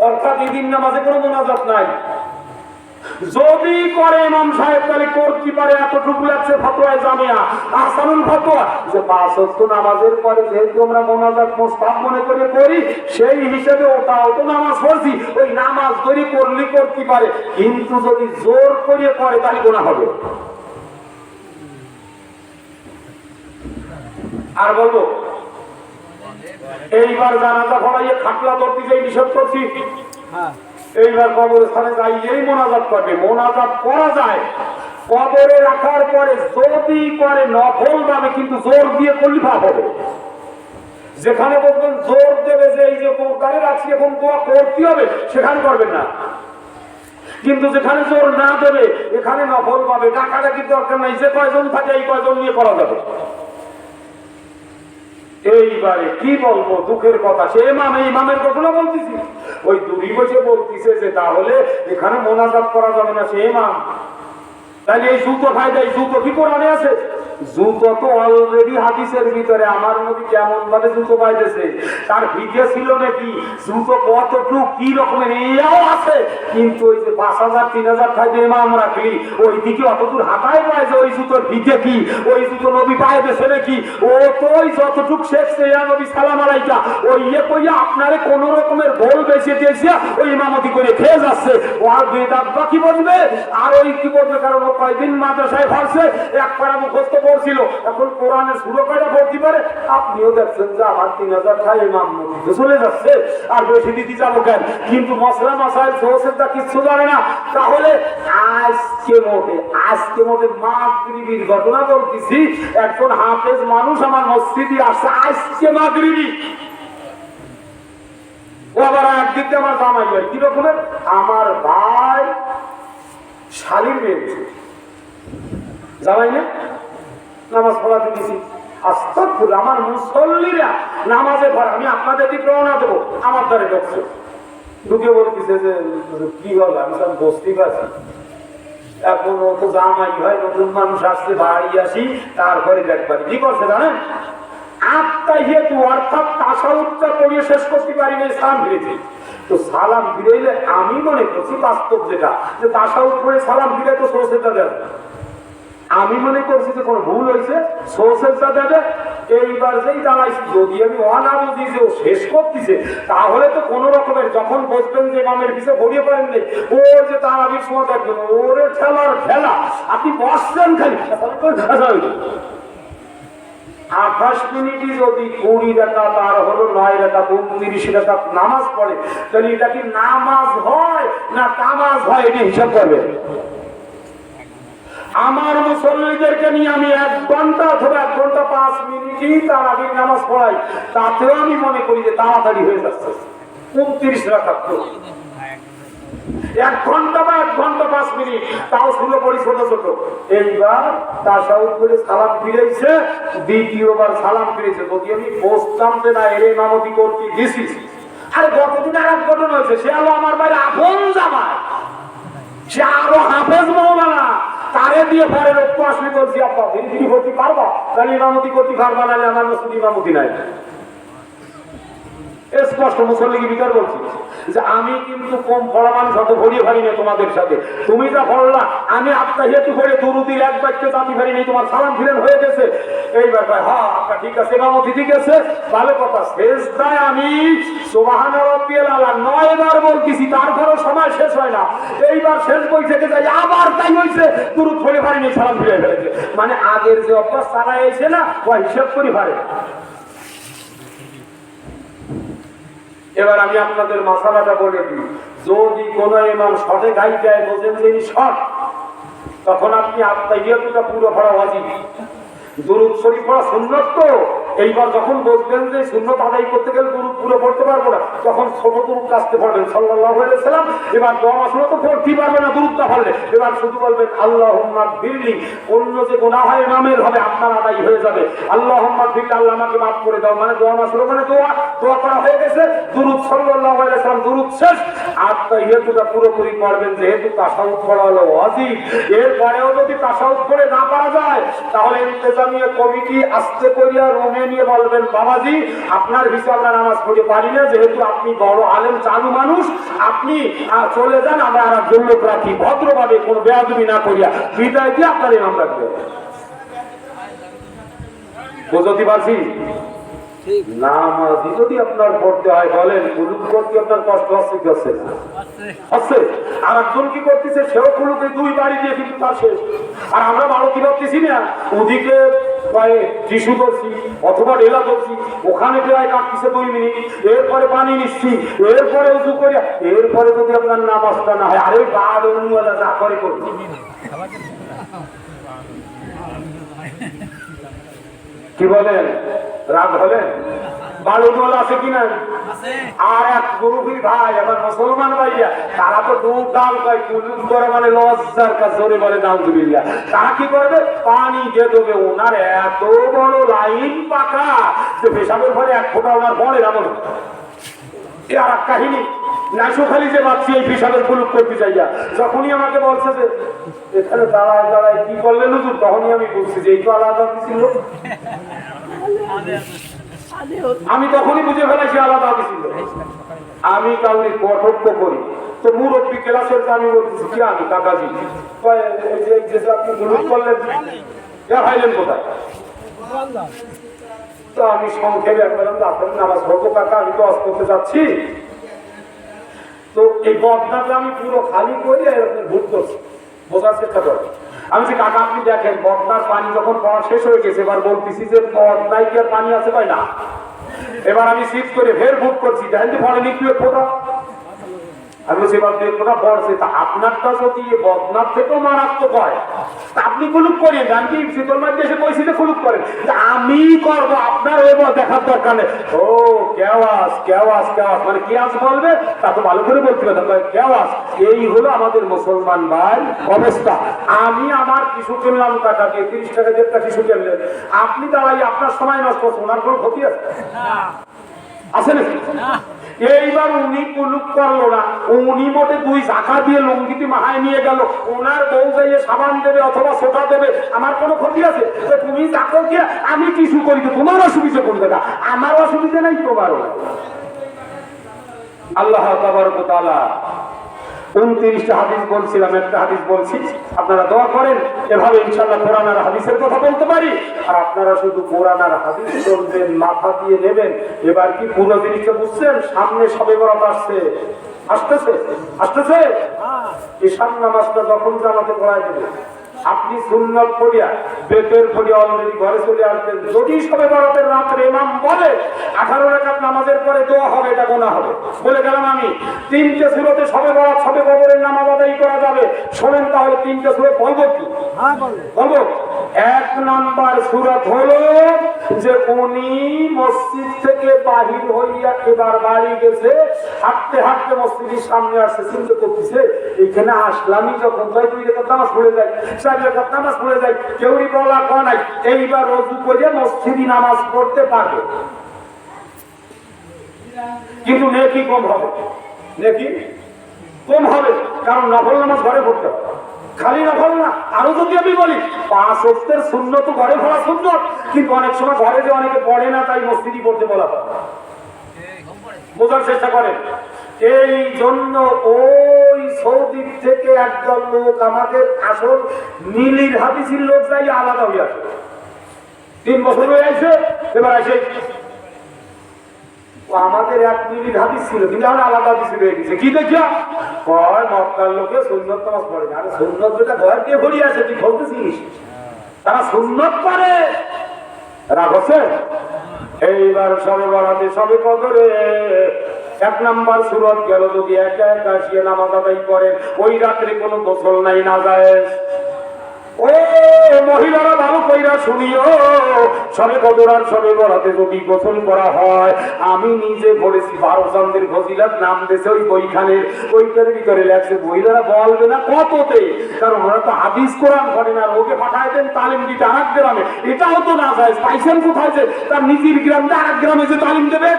অর্থাৎ ঈদের নামাজে কোনো মোনাজাত নাই। যদি করে ইমাম সাহেব তাহলে করতে পারে, এতটুকু লাগছে ফতোয়া জামিয়া আহসানুল ফতোয়া যে 5 ওয়াক্ত নামাজের পরে যেহেতু আমরা মোনাজাত মুস্তাহাব মনে করে করি, সেই হিসেবে ওটাও তো নামাজ পড়ছি, ওই নামাজ ধরে করলে করতে পারে। কিন্তু যদি জোর করে করে তাহলে গুনাহ হবে। আর বলবো এইবার জানাজা পড়াইয়ে খাটলা ধরতে যাই নিষেধ করছি। এইবার কবরস্থানে যাইলেই মোনাজাত করবে। মোনাজাত করা যায় কবরে রাখার পরে, যদি করে নফল ভাবে, কিন্তু জোর দিয়ে করলে পাপ হবে। যেখানে বলবেন জোর দেবে যে এই যে বোকারে রাখছি এখন দোয়া করতে হবে, সেখানে করবেন না। কিন্তু যেখানে জোর না দেবে এখানে নফল পাবে, ডাকাডাকি দরকার নাই, যে কয়জন থাকে এই কয়জন নিয়ে করা যাবে। এইবারে কি বলবো, দুঃখের কথা, সে ইমামের ঘটনা বলতেছি, ওই দূরে বসে বলতেছে যে তাহলে এখানে মোনাজাত করা যাবে না। সে ইমাম, তাহলে এই জুতো ফায়দা, এই জুতো কি কোরআনে আছে? জুতো তো অলরেডি হাদিসের ভিতরে। আমার নবী কেমন ভাবে জুতো পাইতেছে, তার ভিডিও ছিল নাকি, জুতো কতটুকু কি রকমের এও আছে। কিন্তু ওই যে 5,000 3,000 খাইতে ইমাম রাখলি, ওই দিকে অতদূর হাতায় পায় যে ওই জুতোর ভিডিও কি, ওই জুতো নবী পাইতেছে নাকি, ও তো ওই যতটুকু শেখছে ইয়া নবী সালাম আলাইকা, ওই কইয়া আপনারে কোন রকমের গোল বেঁচে দিয়েছে, ওই ইমামতি করে খেয়ে যাচ্ছে। ও আর বেদাত বা কি বলবে, আর ওই কি বলবে, কারণ ও কয়দিন মাদ্রাসায় পড়ছে, এক পারা মুখস্থ পড়ছিল, এখন কোরআনের সুরো কয়টা পড়তে পারে। আপনিও দেখছেন যে আমার 3,000 খাই ইমাম চলে যাচ্ছে, আর বেশি দিতে যাবো কেন? কিন্তু মশলা মাসাইল সহসেরটা কিচ্ছু জানে না। তাহলে আজকে মোটে মাগরিবির ঘটনা বলতেছি, একজন হাফেজ মানুষ আমার মসজিদে আসছে আজকে মাগরিবি। ও আবার একদিক দিয়ে আমার জামাই ভাই, কি রকমের, আমার ভাই শালীর মেয়ে জামাই না, নামাজ পড়াতে গেছি। আস্তাগফির, আমার মুসল্লিরা নামাজে ভরা, আমি আপনাদের দিকে রওনা দেবো, আমার দ্বারে ঢুকছে, ঢুকে বলতেছে যে কি হল, আমি সব বসতে পারছি। এখন ও তো জামাই হয়, নতুন মানুষ আসছে, বাড়ি আসি তারপরে দেখবারি কি করছে জানেন, আত্মাহিয়াতু অর্থাৎ তাশাহুদটা পড়িয়ে শেষ করতে পারি না, সালাম ফিরেছি। তো সালাম ফিরাইলে আমি মনে করছি বাস্তব যেটা, যে তাশাহুদ পড়ে সালাম ফিরে তো সোসেটা দেবে, আমি মনে করছি যে কোনো ভুল হয়েছে, সোসেটা দেবে। এইবার যেই দাঁড়াইছি, যদি আমি অনা বুঝি যে ও শেষ করতেছে, তাহলে তো কোন রকমের, যখন বসবেন যে ইমামের পিছিয়ে ভরিয়ে পারেন নেই, ওর যে তারাবির সময় দেখবেন ওরে ঠেলার ঠেলা, আপনি বসছেন খালি 28 মিনিটই যদি 20 রাকাত আর হলো 9 রাকাত 29 রাকাত নামাজ পড়ে, তাহলে এটা কি নামাজ হয় না তামাজ হয়, এটা হিসাব করবে। আমার মুসল্লিদেরকে নিয়ে আমি 1 ঘন্টা অথবা 1 ঘন্টা 5 মিনিটই তারাবির নামাজ পড়াই, তাতেও আমি মনে করি যে তাড়াতাড়ি হয়ে যাচ্ছে। 29 রাকাত 1 ঘন্টা বা 1 ঘন্টা 5 মিনিট, তাও শুনে পড়ি ছোট ছোট। এইবার তাশাহুদ করে সালাম ফিরেছে, দ্বিতীয়বার সালাম ফিরেছে। যদি আমি বসতাম যে না এর ইমামতি করতে দিছি, আরে গতদিন আর এক ঘটনা হয়েছে, সে হলো আমার বাইরে আপন জামাই, সে আরো হাফেজ মৌলানা, তারে দিয়ে পরে রক্ত আসলে বলছি আপা ধীরে ভর্তি পারবা, তাহলে ইমামতি করতে পারবা, না আমার মসজিদ ইমামতি নাই। স্পষ্ট মুসল্লিকে বিচার বলছি যে আমি কিন্তু কম পড়া মানুষ, অত ভরিয়ে পারি না তোমাদের সাথে। তুমি যা পড়লা, আমি আত্মাহিয়াতু পড়ে দুরুদির 1 বাক্য জানতে পারি নাই, তোমার সালাম ফিরেন হয়ে গেছে। এইবার হ্যাঁ আপনার ঠিক আছে, ইমামতি ঠিক আছে, ভালো কথা। শেষদায় আমি সুবহান রাব্বিয়াল আলা 9 বার বলতেছি, তারপরও সময় শেষ হয় না। এইবার শেষ বই থেকে যাই, আবার তাই হয়েছে, দুরুদ পড়ে পারিনি, সালাম ফিরে ফেলেছে। মানে আগের যে অভ্যাস তারা এসে না, ও হিসাব করি পারে। এবার আমি আপনাদের মাসালাটা বলে দিই, যদি কোন ইমাম শর্টে গাইড দেয়, বলছেন যে শর্ট, তখন আপনি আত্মাহিয়াতুটা পুরো পড়া ওয়াজিব, দুরূদ শরীফ পড়া সুন্নাত। তো এইবার যখন বলবেন যে সুন্নাত আদায় করতে গেলে দুরূদ পুরো পড়তে পারবো না, তখন ছোট দুরূদ কাছতে পড়বেন সাল্লাল্লাহু আলাইহি ওয়াসাল্লাম। এবার দোয়া মাসুরা তো পড়তেই পারবে না দুরূদটা পড়লে, এবার শুধু বলবেন আল্লাহুম্মা বিরলি, অন্য যে গুনাহ হয় ইমামের হবে আপনার আদায় হয়ে যাবে। আল্লাহুম্মা বিরলি, আল্লাহ আমাকে মাফ করে দাও, মানে দোয়া মাসুরা, মানে দোয়া করা হয়ে গেছে, দুরূদ সাল্লাল্লাহু আলাইহি ওয়াসাল্লাম দুরূদ শেষ। আত্মাহিয়াতুটা পুরোপুরি পড়বেন, যেহেতু তাশাহুদ পড়া হলো ওয়াজিব। এরপরেও যদি তাশাহুদ পড়ে না পারা যায়, তাহলে ইন্তেজামিয়া কমিটি আস্তে করিয়া রুমে নিয়ে বলবেন, বাবাজি আপনার হিসাবে আমরা নামাজ পড়তে পারি না, যেহেতু আপনি বড় আলেম চালু মানুষ, আপনি চলে যান, আমরা আর একজন লোক রাখি, ভদ্রভাবে কোনো বেয়াদবি না করিয়া বিদায় দিয়ে আপনার ইমাম রাখবে। বুঝতে পারছি? নামাজি যদি আপনার পড়তে হয়, বলেন কুলুক করতে আপনার কষ্ট হচ্ছে কি হচ্ছে না? হচ্ছে। আর একজন কি করতেছে, সেও কুলুকে 2 বাড়ি দিয়ে কিন্তু তার শেষ। আর আমরা ভালো কি ভাবতেছি না, ওদিকে টিস্যু ধরছি অথবা ঢেলা ধরছি, ওখানে প্রায় কাটতেছে 2 মিনিট, এরপরে পানি নিচ্ছি, এরপরে উজু করিয়া, এরপরে যদি আপনার নামাজটা না হয়, আরে বাদ অনুয়ালা যা করে করবে। কি বলেন, রাগ হলেন? বালুদল আছে কিনা? আর এক গুরুবি ভাই, আবার মুসলমান ভাইয়া, তারা তো দুধ ডাল খায়, কুলুক করে মানে লজ্জার কাছে জোরে বলে নাউজুবিল্লাহ। তারা কি করবে, পানি দিয়ে দেবে। ওনার এত বড় লাইন পাকা যে পেশাবের পরে 1 ফোঁটা ওনার পড়ে না। বলে এ আর এক কাহিনী, নাইশো খালি যে বাচ্চি এই পেশাবের কুলুক করতে চাইয়া, যখনই আমাকে বলছে যে এখানে দাঁড়ায় দাঁড়ায় কি করলেন হুজুর, তখনই আমি বলছি যে এই তো আলাদা ছিল। আমি তখনই বুঝে ফেলেছি আলাদা ছিল। আমি কাউকে কটাক্ষ করি তো মুরব্বী ক্লাসের আমি বলতেছি কি, আমি কাকাজি আপনি গুলুক করলেন, ভাইলেন কোথায়? তো আমি সংক্ষেপে বললাম, আপনার নামাজ পড়বো কাকা, আমি তো অজ করতে যাচ্ছি। তো এই বদনাটা আমি পুরো খালি করি, এরকম ভুট করছি, বোঝার চেষ্টা করি। আমি যে কাকা আপনি দেখেন, বদনার পানি যখন পড়া শেষ হয়ে গেছে, এবার বলতেছি যে বদনায় কি আর পানি আছে ভাই? না। এবার আমি সিট করে ফের ভুট করছি, দেখেন যে পড়েনি কি ফোটা, আমি সেবার ফোটা পড়ছে। তা আপনারটা যদি বদনার থেকেও মারাত্মক হয়, আপনি কুলুক করেন, আমি কি শীতল মাঝে এসে পয়সিতে কুলুক করেন, আমি করবো, আপনার ওই দেখার দরকার নেই। ও কেওয়াজ কেওয়াজ কেওয়াজ, মানে কেয়াস বলবে, তা তো ভালো করে বলতে হবে কেওয়াজ। এই হলো আমাদের মুসলমান ভাই অবস্থা। আমি আমার কিছু কিনলাম টাকা দিয়ে, 30 টাকা দিয়ে একটা কিছু কিনলেন, আপনি দাঁড়াই আপনার সময় নষ্ট করছেন, ওনার কোনো ক্ষতি আছে? আছে নাকি? এইবার উনি কুলুক করলো না, উনি মোটে 2 জাকা দিয়ে লঙ্গিটি মাহায় নিয়ে গেল, ওনার বউ যাইয়ে সাবান দেবে অথবা সোটা দেবে, আমার কোনো ক্ষতি আছে? তুমি যাকো কি, আমি কিছু করি, তোমার অসুবিধা করবে না, আমার অসুবিধা নাই, তোমারও। আল্লাহ তাবারক ওয়া তাআলা 29টা হাদিস বলছিলাম, একটা হাদিস বলছি, আপনারা দোয়া করেন, এভাবে ইনশাআল্লাহ কোরআন আর হাদিসের কথা বলতে পারি। আর আপনারা শুধু কোরআন আর হাদিস শুনবেন, মাথা দিয়ে নেবেন। এবার কি পুরো জিনিসটা বুঝছেন? সামনে সবে বরাত আসছে, আসতেছে আসতেছে, ঈশান নামাজটা যখন জামাতে পড়ায় দেবে, আপনি সুন্নাত পড়িয়া বেতের পড়িয়া অলরেডি ঘরে চলে আসবেন। যদি সবে বরাতের রাত্রে ইমাম বলে 18 রাকাত নামাজের পরে দোয়া হবে, এটা গোনা হবে। বলে গেলাম আমি 3টে সূরাতে সবে বরাত সবে কদরের নামাজ আদায় করা যাবে। শোনেন তাহলে 3টে সূরা বলবো কি? বলবো। 1 নাম্বার সূরত হলো যে উনি মসজিদ থেকে বাহির হইয়া এবার বাড়ি গেছে, হাঁটতে হাঁটতে মসজিদের সামনে আসছে, চিন্তা করতেছে এইখানে আসলামই যখন, তাই 2 রাকাত নামাজ পড়ে যায়, 4 রাকাত নামাজ পড়ে যায়, কেউই বলা কয় নাই, এইবার ওযু করে মসজিদি নামাজ পড়তে পারবে, কিন্তু নেকি কম হবে, নেকি কম হবে, কারণ নফল নামাজ ঘরে পড়তে হবে। খালি নফল না, আরো যদি আমি বলি 5 ওয়াক্তের সুন্নত ঘরে পড়া সুন্নত, কিন্তু অনেক সময় ঘরে যে অনেকে পড়ে না, তাই মসজিদই পড়তে বলা হয়। বোঝার চেষ্টা করেন। এই জন্য ওই সৌদি থেকে একদল লোক আমাদের আসল নীলির হাদিসের লোক যাই আলাদা হয়ে আসে, 3 বছর হয়ে আছে, এবার আসে আমাদের 1 মিনিট হাদিস ছিল, কিন্তু আমরা আলাদা হাদিস হয়ে গেছে। কি দেখিয়া কয় মক্কার লোকে সুন্নত নামাজ পড়ে না, আরে সুন্নত যেটা ঘর দিয়ে ভরি আছে তুই বলতেছিস, তারা সুন্নত করে রাগ হচ্ছে। এইবার সবে বরাতে সবে কদরে 1 নাম্বার সূরত গেল, যদি একা একা আসিয়ে নামাজ আদায় করেন, ওই রাত্রে কোনো গোসল নাই, না যায়। ও মহিলারা ভালো কইরা শুনিও, সবে কদর আর সবে বরাতে যদি গোসল করা হয়, আমি নিজে পড়েছি 12 চাঁদের ফজিলত, নাম দিয়েছে ওই বইখানের, ওইটার ভিতরে লেখছে, মহিলারা বলবে না কততে, কারণ ওরা তো হাদিস কোরআন পড়ে না, ওকে পাঠায় দেন তালিম দিতে আরেক গ্রামে, এটাও তো না যায়, পাইছেন কোথায় যে তার নিজের গ্রাম দিয়ে আরেক গ্রামে যে তালিম দেবে।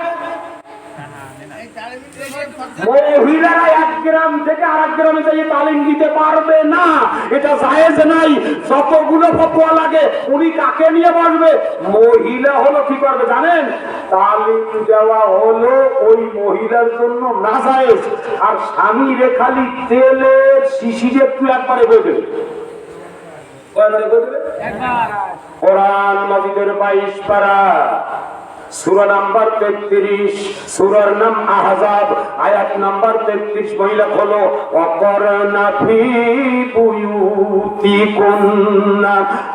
মহিলারা 1 গ্রাম থেকে আরেক গ্রামে যাইয়ে তালিম দিতে পারবে না, এটা জায়েজ নাই। যতগুলো ফতোয়া লাগে উনি কাকে নিয়ে বসবে? মহিলা হলো কি করবে জানেন? তালিম দেওয়া হলো ওই মহিলার জন্য নাজায়েজ, আর স্বামী রে খালি তেলের শিশিরে একটু একবারে বলবে, কোরআন মাজিদের 22 পারা, সূরা নাম্বার 33, সূরার নাম আহজাব, আয়াত নাম্বার 33, মহিলা হলো ওয়াকরনা ফি বুয়ুতিকুন্না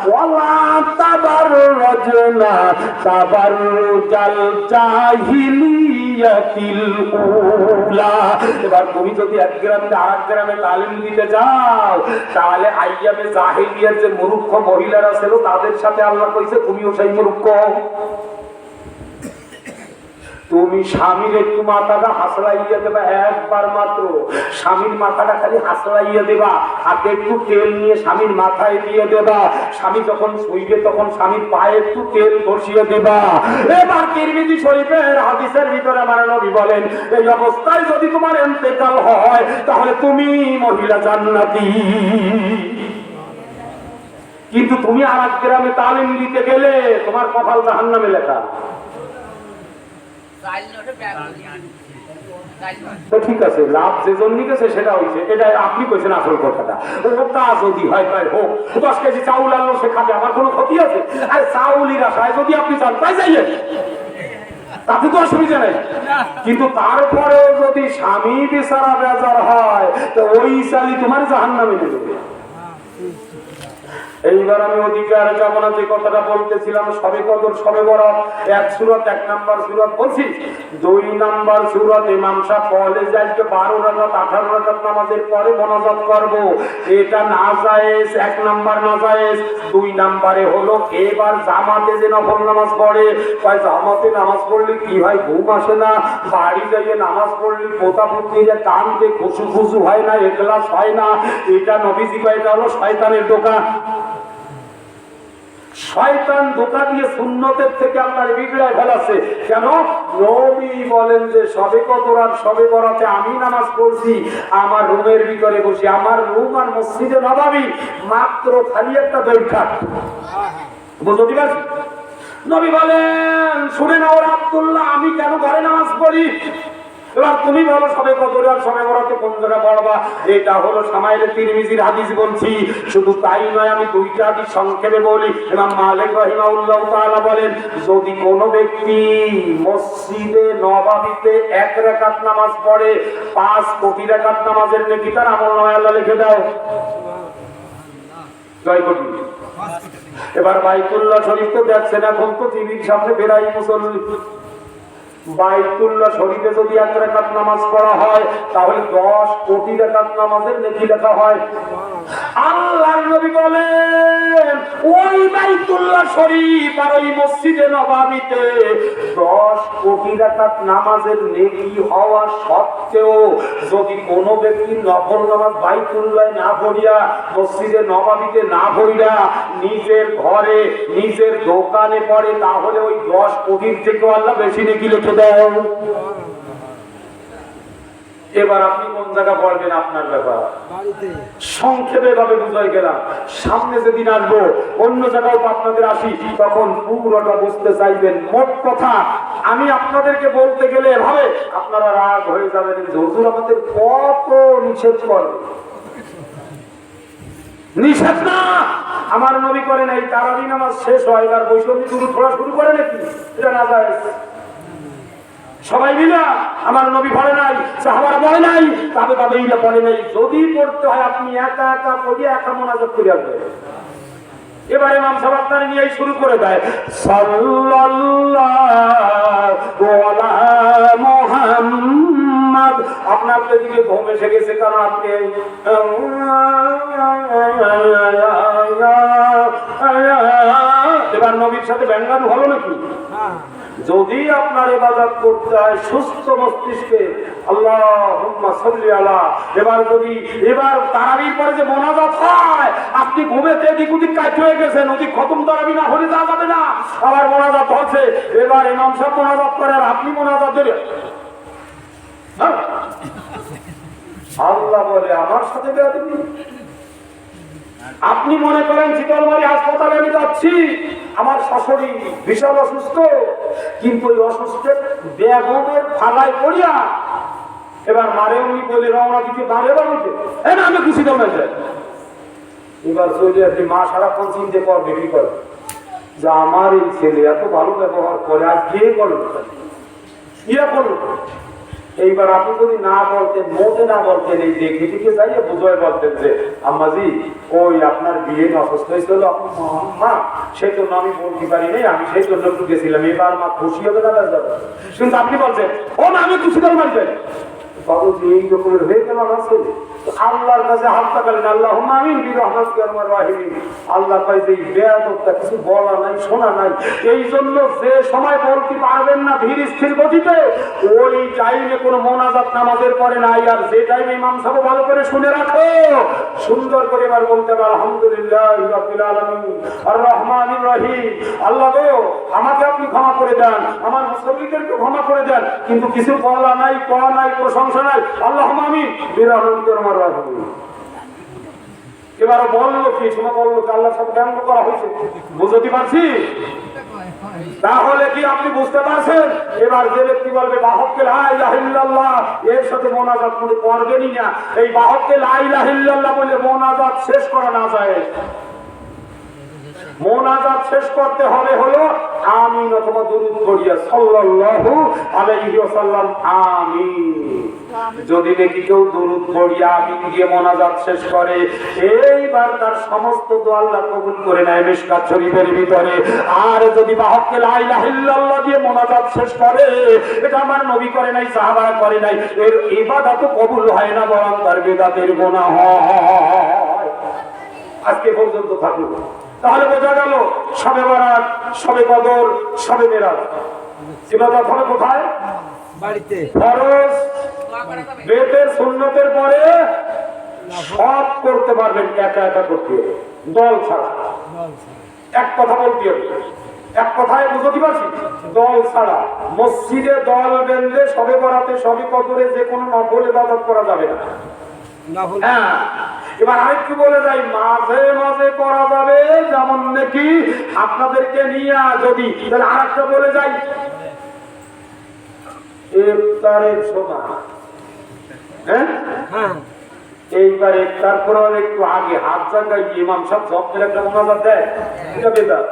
ওয়ালা তাবাররাজনা তাবাররুজাল জাহিলিয়াতিল উলা। এবার তুমি যদি 1 গ্রাম থেকে আরেক গ্রামে তালিম দিতে যাও, তাহলে আইয়ামে জাহিলিয়ার যে মূর্খ মহিলারা ছিল তাদের সাথে আল্লাহ কইছে তুমিও সেই মূর্খ। তুমি স্বামীর একটু মাথাটা হাসড়াইয়া দেবা, একবার মাত্র স্বামীর মাথাটা খালি হাসড়াইয়া দেবা, হাতে একটু তেল নিয়ে স্বামীর মাথায় দিয়ে দেবা, স্বামী যখন শুইবে তখন স্বামীর পায়ে একটু তেল বসিয়ে দেবা। এবার তিরমিজি শরীফের হাদিসের ভিতরে আমার নবী বলেন, এই অবস্থায় যদি তোমার ইন্তেকাল হয় তাহলে তুমি মহিলা জান্নাতি। কিন্তু তুমি আরেক গ্রামে তালিম দিতে গেলে তোমার কপাল জাহান্নামে লেখা। ঠিক আছে, লাভ যে জন্য গেছে সেটা হয়েছে, এটা আপনি কইছেন আসল কথাটা। ওটা যদি হয় তাই হোক, 10 কেজি চাউল আনলো সে খাবে, আমার কোনো ক্ষতি আছে? আর চাউলির আশায় যদি আপনি চান তাই যাইয়ে, তাতে তো অসুবিধা নেই। কিন্তু তারপরেও যদি স্বামী বেচারা বেজার হয় তো ওই চালি তোমার জাহান্নামে নেবে। এইবার আমি অধিকার যাব না, যে কথাটা বলতেছিলাম সবে কদর সবে বরাত 1 সূরত 1 নাম্বার সূরত বলছি। 2 নাম্বার সূরত ইমাম সাহেব বলে যে আজকে 12 রাকাত 18 রাকাত নামাজের পরে মোনাজাত করব, এটা নাজায়েজ, 1 নাম্বার নাজায়েজ। 2 নাম্বারে হলো এবার জামাতে যে নফল নামাজ পড়ে, কয় জামাতে নামাজ পড়লে কি হয়, ঘুম আসে না, বাড়ি যাইয়ে নামাজ পড়লে পোতা পুতনিরে কানতে খুশু খুশু হয় না, ইখলাস হয় না, এটা নবীজি কয় এটা হলো শয়তানের দোকান। শয়তান ধোঁকা দিয়ে সুন্নতের থেকে আপনার বিগড়ায় ফেলাছে। কেন? নবী বলেন যে সবে কদর আর সবে বরাতে আমি নামাজ পড়ছি আমার রুমের ভিতরে বসে, আমার রুম আর মসজিদে নববী মাত্র খালি একটা দৈর্ঘ্য, বুঝতে পারছি? নবী বলেন শুনে নাও আব্দুল্লাহ, আমি কেন ঘরে নামাজ পড়ি? এবার তুমি বলো সবে কদর আর সবে বরাতে কোন জায়গায় পড়বা? এটা হলো সামাইলে তিরমিজির হাদিস বলছি। শুধু তাই নয়, আমি 2টা হাদিস সংক্ষেপে বলি। ইমাম মালিক রাহিমাহুল্লাহ তাআলা বলেন, যদি কোনো ব্যক্তি মসজিদে নববীতে 1 রাকাত নামাজ পড়ে 5 কোটি রাকাত নামাজের নেকি তার আমলনামায় আল্লাহ লিখে দাও। জয় কোটি। এবার বাইতুল্লাহ শরীফ তো দেখছেন, এখন তো টিভির সামনে বেড়াই মুসল্লি, বাইতুল্লাহ শরীফে যদি 1 রাকাত নামাজ পড়া হয় তাহলে 10 কোটি রাকাত নামাজের নেকি লেখা হয়। আল্লাহর নবী বলেন ওই বাইতুল্লাহ শরীফ আর ওই মসজিদে নববীতে 10 কোটি রাকাত নামাজের নেকি হওয়া সত্ত্বেও যদি কোনো ব্যক্তি নফল নামাজ বাইতুল্লাহে না পড়িয়া মসজিদে নববীতে না পড়িয়া নিজের ঘরে নিজের দোকানে পড়ে তাহলে ওই 10 কোটির থেকে আল্লাহ বেশি নেকি লিখে দেয়। এবার আপনি কোন জায়গা পড়বেন আপনার ব্যাপার। সংক্ষেপে ভাবে বুঝাই গেলাম, সামনে যেদিন আসবো অন্য জায়গাও আপনাদের আসি তখন পুরোটা বুঝতে চাইবেন। মোট কথা আমি আপনাদেরকে বলতে গেলে এভাবে আপনারা রাগ হয়ে যাবেন যে হুজুর আমাদের কত নিষেধ করবে। নিষেধ না, আমার নবী করে নাই তারাবি নামাজ শেষ হয় এবার বৈষ্ণবী দুরূদ পড়া শুরু করে নাকি? এটা না যায়। সবাই মিলে আমার নবী পড়ে নাই, সাহাবারা পড়ে নাই, তবে এইটা পড়ে নাই। যদি পড়তে হয় আপনি একা একা পড়ে একা মোনাজাত করে আসবেন। এবার ইমাম সাহেব আপনার নিয়ে শুরু করে দেয় সাল্লাল্লাহু আলা মুহাম্মদ। আপনার দিকে ঘুম এসে গেছে কারণ আপনি এবার নবীর সাথে ব্যঙ্গানু হলো নাকি? যদি আপনার ইবাদত করতে হয় সুস্থ মস্তিষ্কে আল্লাহুম্মা সাল্লি আলা, এবার তারাবির পরে যে মোনাজাত হয় আপনি ঘুমেতে এদিক ওদিক কাজ হয়ে গেছেন, ওদিক খতম তারাবি না হলে যাওয়া যাবে না। আবার মোনাজাত হচ্ছে, এবার ইমাম সাহেব মোনাজাত করে আর আপনি মোনাজাত ধরে আল্লাহ বলে আমার সাথে বেয়াদবি। আপনি মনে করেন শীতলমারি হাসপাতালে আমি যাচ্ছি, আমার শাশুড়ি বিশাল অসুস্থ, কিন্তু ওই অসুস্থের বেগমের ফালায় পড়িয়া এবার মারে উনি বলে রওনা দিতে পারে বাড়িতে আমি খুশি দমে যাই। এবার চলে আসি, মা সারাক্ষণ চিন্তা করবে কি করে যে আমার এই ছেলে এত ভালো ব্যবহার করে আজ গিয়ে করলো ইয়া করলো। এইবার আপনি যদি না বলতেন, মোটে না বলতেন, এই দেখে দেখে যাইয়ে বুঝাই বলতেন যে আম্মাজি ওই আপনার বিয়ে অসুস্থ হয়েছিল মা, সেই জন্য আমি বলতে পারি নাই, আমি সেই জন্য একটু গেছিলাম, এবার মা খুশি হবে না যাবে। কিন্তু আপনি বলছেন ও না আমি খুশি করে মারবেন বাবুজি এই রকমের হয়ে গেল আমার ছেলে। আল্লাহর কাছে হাত তাকালেন আল্লাহুম্মা আমিন বিরহমাতিকা আরহামার রাহিমিন। আল্লাহ পাইছে এই বেয়াদবটা কিছু বলা নাই শোনা নাই, এই জন্য যে সময় বলতে পারবেন না ধীর স্থির গতিতে ওই টাইমে কোনো মোনাজাত নামাজের পরে নাই। আর যে টাইমে ইমাম সাহেব ভালো করে শুনে রাখো, সুন্দর করে এবার বলতে পারো আলহামদুলিল্লাহি রাব্বিল আলামিন আর রহমানির রহিম। আল্লাহ গো আমাকে আপনি ক্ষমা করে দেন, আমার মুসল্লিদেরকে ক্ষমা করে দেন, কিন্তু কিছু বলা নাই কোয়া নাই প্রশংসা নাই। আল্লাহুম্মা আমিন বিরহমাতিকা আরহামার রাহিমিন। এবার বললো কি সময় বললো আল্লাহ সব ব্যঙ্গ করা হয়েছে, বুঝতে পারছি? তাহলে কি আপনি বুঝতে পারছেন? এবার যে ব্যক্তি বলবে বাহককে লা ইলাহা ইল্লাল্লাহ, এর সাথে মোনাজাত করে করবেনই না। এই বাহককে লা ইলাহা ইল্লাল্লাহ বলে মোনাজাত শেষ করা না যায়। মোনাজাত শেষ করতে হবে হলো আমিন অথবা দুরূদ পড়িয়া সাল্লাল্লাহু আলাইহি ওয়াসাল্লাম আমিন। যদি দেখি কেউ দুরূদ পড়িয়া আমিন দিয়ে মোনাজাত শেষ করে, এইবার তার সমস্ত দোয়া আল্লাহ কবুল করে নেয় মিশকাত শরীফের ভিতরে। আর যদি বাহককে লা ইলাহা ইল্লাল্লাহ দিয়ে মোনাজাত শেষ করে, এটা আমার নবী করে নাই, সাহাবারা করে নাই, এর ইবাদত কবুল হয় না, বরং তার বিদআতের গুনাহ হয়। আজকে পর্যন্ত থাকুক। তাহলে বোঝা গেল শবে বরাত, শবে কদর, শবে মেরাজ ইবাদত হবে কোথায়? বাড়িতে। ফরজ বেতের সুন্নতের পরে সব করতে পারবেন, একা একা করতে হবে, দল ছাড়া। এক কথা বলতে হবে, এক কথায় বুঝতে পারছি, দল ছাড়া। মসজিদে দল বেঁধে শবে বরাতে শবে কদরে যে কোনো নফল ইবাদত করা যাবে না। হ্যাঁ, এবার আরেকটু বলে যাই, মাঝে মাঝে করা যাবে, যেমন নাকি আপনাদেরকে নিয়ে যদি আরেকটা বলে যাই ইফতারের সময়। হ্যাঁ, এইবার ইফতার করার একটু আগে হাত জায়গায় ইমাম সাহেব জব্দের একটা মোনাজাত দেয়, এটা বেদাত।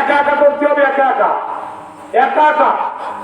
একা একা করতে হবে, একা একা একা একা।